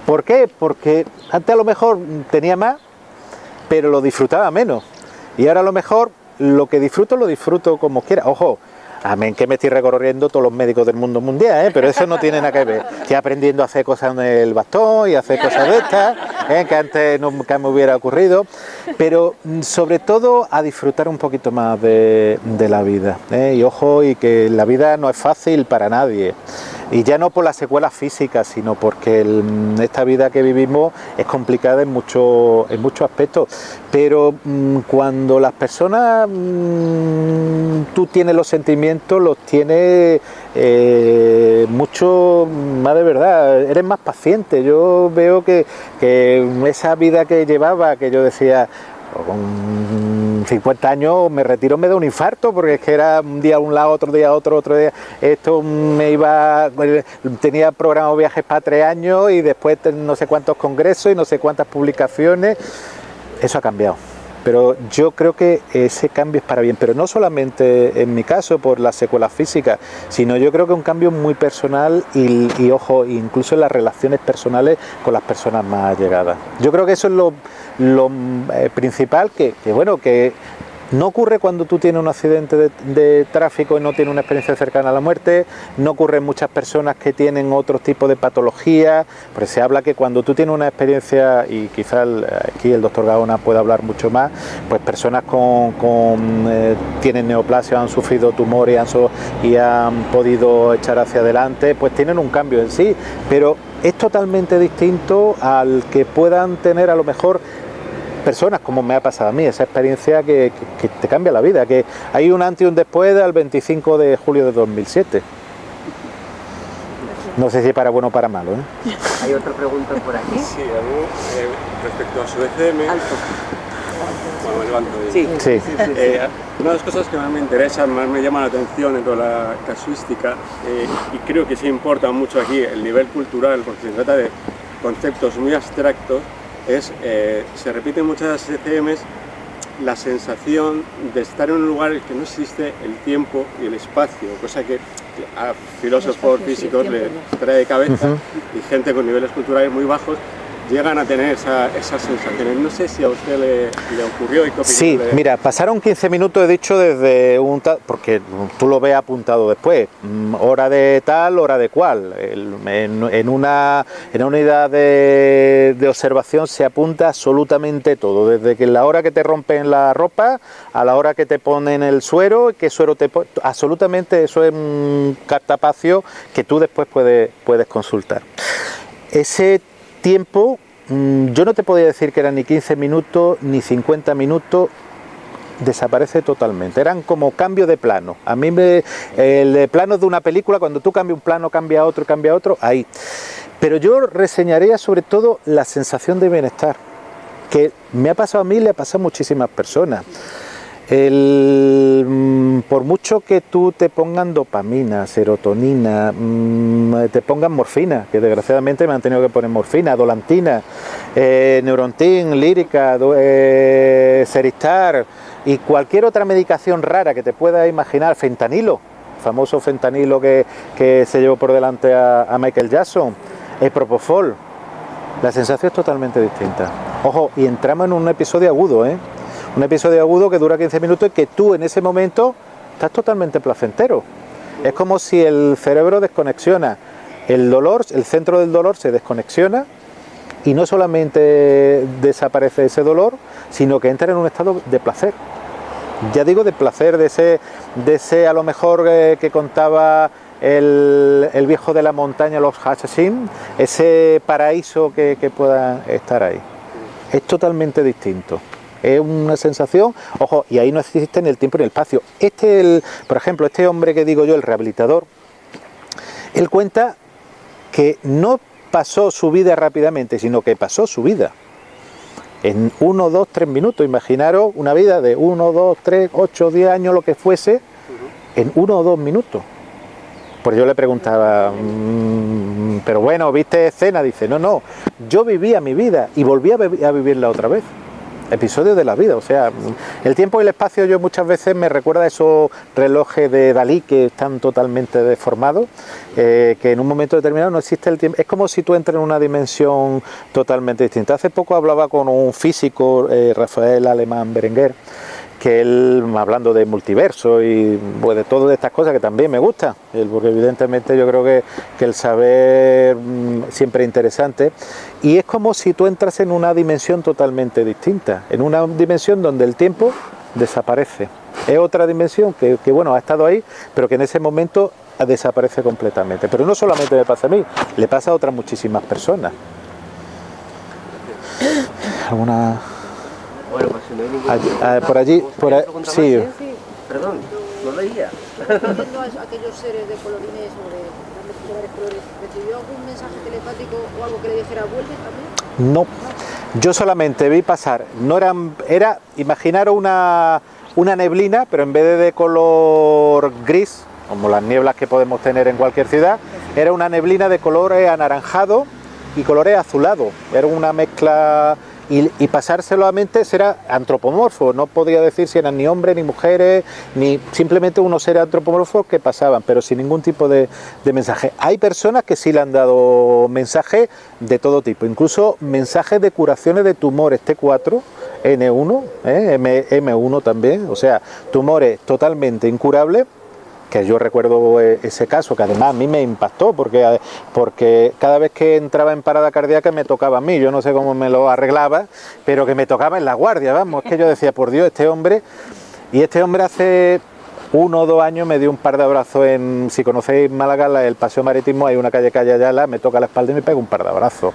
¿Por qué? Porque antes a lo mejor tenía más, pero lo disfrutaba menos. Y ahora a lo mejor lo disfruto como quiera. Ojo, amén que me estoy recorriendo todos los médicos del mundo mundial, pero eso no tiene nada que ver. Estoy aprendiendo a hacer cosas en el bastón y a hacer cosas de estas, que antes nunca me hubiera ocurrido. Pero sobre todo a disfrutar un poquito más de la vida. Y ojo, y que la vida no es fácil para nadie. Y ya no por las secuelas físicas, sino porque esta vida que vivimos es complicada en muchos aspectos. Pero cuando las personas, tú tienes los sentimientos, los tienes mucho más de verdad, eres más paciente. Yo veo que esa vida que llevaba, que yo decía, con 50 años me retiro, me da un infarto, porque es que era un día a un lado, otro día otro día, esto tenía programado viajes para 3 años y después no sé cuántos congresos y no sé cuántas publicaciones. Eso ha cambiado. pero yo creo que ese cambio es para bien, pero no solamente en mi caso por las secuelas físicas, sino yo creo que un cambio muy personal y ojo, incluso en las relaciones personales con las personas más allegadas. Yo creo que eso es lo principal, que no ocurre cuando tú tienes un accidente de tráfico y no tienes una experiencia cercana a la muerte, no ocurre en muchas personas que tienen otro tipo de patologías, porque se habla que cuando tú tienes una experiencia, y quizás aquí el doctor Gaona puede hablar mucho más, pues personas tienen neoplasia, han sufrido tumores y han podido echar hacia adelante, pues tienen un cambio en sí, pero es totalmente distinto al que puedan tener a lo mejor personas como me ha pasado a mí, esa experiencia que te cambia la vida, que hay un antes y un después del 25 de julio de 2007. No sé si para bueno o para malo, ¿eh? Hay otra pregunta por aquí. Sí, a mí, respecto a su ECM... Alto. Bueno, me levanto. Sí. Una de las cosas que más me interesan, más me llama la atención dentro de la casuística, y creo que sí importa mucho aquí el nivel cultural, porque se trata de conceptos muy abstractos, se repite en muchas ECMs la sensación de estar en un lugar en el que no existe el tiempo y el espacio, cosa que a filósofos físicos les trae de cabeza, y gente con niveles culturales muy bajos llegan a tener esas sensaciones. No sé si a usted le ocurrió y qué opinión. Sí, mira, pasaron 15 minutos, he dicho, desde porque tú lo ves apuntado después, hora de tal, hora de cual. En una unidad de observación se apunta absolutamente todo, desde que la hora que te rompen la ropa a la hora que te ponen el suero, qué suero te ponen, absolutamente eso es un cartapacio que tú después puedes consultar. Ese tiempo, yo no te podía decir que eran ni 15 minutos ni 50 minutos, desaparece totalmente, eran como cambio de plano. A mí el plano de una película, cuando tú cambias un plano, cambia otro, ahí. Pero yo reseñaría sobre todo la sensación de bienestar, que me ha pasado a mí y le ha pasado a muchísimas personas. Por mucho que tú te pongan dopamina, serotonina, te pongan morfina, que desgraciadamente me han tenido que poner morfina, dolantina, neurontin, lírica, seristar y cualquier otra medicación rara que te puedas imaginar, fentanilo, famoso fentanilo que se llevó por delante a Michael Jackson, el propofol, la sensación es totalmente distinta. Ojo, y entramos en un episodio agudo, un episodio agudo que dura 15 minutos y que tú en ese momento estás totalmente placentero. Es como si el cerebro desconexiona el dolor, el centro del dolor se desconexiona y no solamente desaparece ese dolor, sino que entra en un estado de placer. Ya digo, de placer, de ese a lo mejor que contaba el viejo de la montaña, los Hashashin, ese paraíso que pueda estar ahí. Es totalmente distinto. Es una sensación, ojo, y ahí no existe ni el tiempo ni el espacio. Por ejemplo, este hombre que digo yo, el rehabilitador, él cuenta que no pasó su vida rápidamente, sino que pasó su vida en 1, 2, 3 minutos. Imaginaros una vida de 1, 2, 3, 8, 10 años, lo que fuese, en 1 o 2 minutos. Pues yo le preguntaba, pero bueno, ¿viste escena? Dice, no, yo vivía mi vida y volví a vivirla otra vez. Episodios de la vida, o sea, el tiempo y el espacio yo muchas veces me recuerda a esos relojes de Dalí que están totalmente deformados, que en un momento determinado no existe el tiempo, es como si tú entras en una dimensión totalmente distinta. Hace poco hablaba con un físico, Rafael Alemán Berenguer, que él, hablando de multiverso y pues, de todas estas cosas que también me gusta, porque evidentemente yo creo que el saber siempre es interesante, y es como si tú entras en una dimensión totalmente distinta, en una dimensión donde el tiempo desaparece. Es otra dimensión que bueno, ha estado ahí, pero que en ese momento desaparece completamente. Pero no solamente me pasa a mí, le pasa a otras muchísimas personas. ¿Alguna...? Bueno, pues si no hay ningún... por allí, sí. Perdón, no leía. Viendo a aquellos seres de colorines o de varios colores, ¿recibió algún mensaje telepático o algo que le dijera vuelve también? No, yo solamente vi pasar, era imaginaros una neblina, pero en vez de color gris, como las nieblas que podemos tener en cualquier ciudad, era una neblina de colores anaranjado y colores azulados, era una mezcla y pasárselo a mentes era antropomorfo, no podía decir si eran ni hombres ni mujeres, ni simplemente unos seres antropomorfos que pasaban, pero sin ningún tipo de mensaje. Hay personas que sí le han dado mensajes de todo tipo, incluso mensajes de curaciones de tumores T4, N1, M1 también, o sea, tumores totalmente incurables, que yo recuerdo ese caso, que además a mí me impactó, porque cada vez que entraba en parada cardíaca me tocaba a mí, yo no sé cómo me lo arreglaba, pero que me tocaba en la guardia, vamos, es que yo decía, por Dios, este hombre hace 1 o 2 años me dio un par de abrazos si conocéis Málaga, el Paseo Marítimo, hay una calle Ayala, me toca la espalda y me pega un par de abrazos.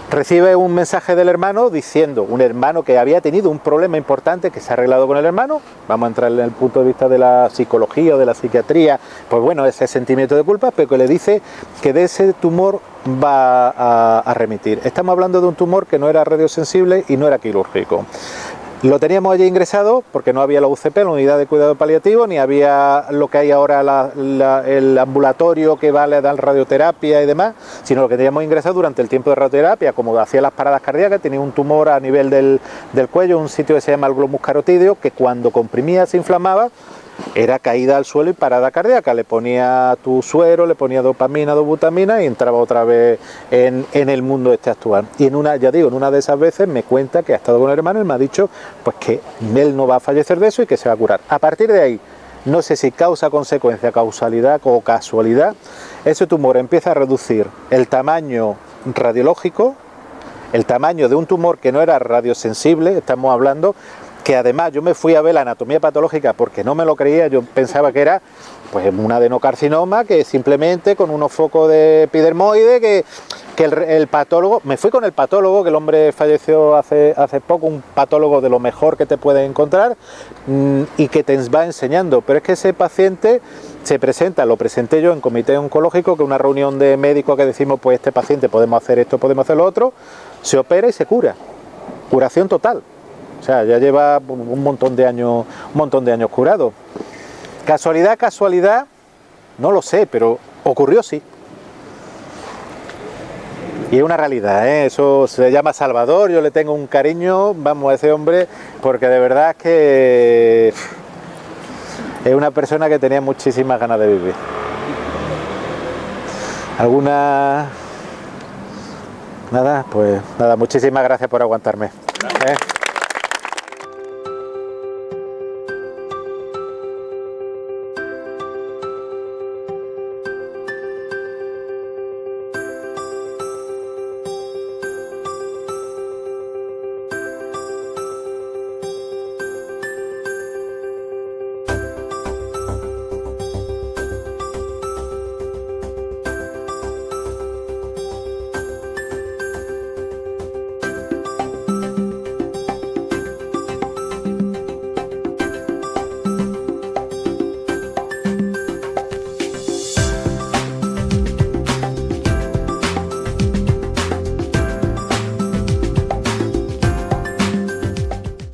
Recibe un mensaje del hermano diciendo, un hermano que había tenido un problema importante que se ha arreglado con el hermano, vamos a entrar en el punto de vista de la psicología o de la psiquiatría, pues bueno, ese sentimiento de culpa, pero que le dice que de ese tumor va a remitir. Estamos hablando de un tumor que no era radiosensible y no era quirúrgico. Lo teníamos allí ingresado porque no había la UCP, la unidad de cuidado paliativo, ni había lo que hay ahora el ambulatorio que vale a dar radioterapia y demás, sino lo que teníamos ingresado durante el tiempo de radioterapia, como hacía las paradas cardíacas, tenía un tumor a nivel del cuello, un sitio que se llama el glomus carotídeo, que cuando comprimía se inflamaba, era caída al suelo y parada cardíaca, le ponía tu suero, le ponía dopamina, dobutamina y entraba otra vez en el mundo actual. Y en una de esas veces me cuenta que ha estado con el hermano y me ha dicho pues que él no va a fallecer de eso y que se va a curar. A partir de ahí, no sé si causa, consecuencia, causalidad o casualidad, ese tumor empieza a reducir el tamaño radiológico, el tamaño de un tumor que no era radiosensible, estamos hablando, que además yo me fui a ver la anatomía patológica porque no me lo creía, yo pensaba que era pues un adenocarcinoma, que simplemente con unos focos de epidermoide, que el patólogo, me fui con el patólogo, que el hombre falleció hace poco, un patólogo de lo mejor que te puedes encontrar y que te va enseñando, pero es que ese paciente se presenta, lo presenté yo en comité oncológico, que es una reunión de médicos que decimos, pues este paciente podemos hacer esto, podemos hacer lo otro, se opera y se cura, curación total. O sea, ya lleva un montón de años curado. Casualidad, no lo sé, pero ocurrió sí. Y es una realidad, ¿eh? Eso se llama Salvador, yo le tengo un cariño, vamos, a ese hombre, porque de verdad es que es una persona que tenía muchísimas ganas de vivir. Nada, muchísimas gracias por aguantarme.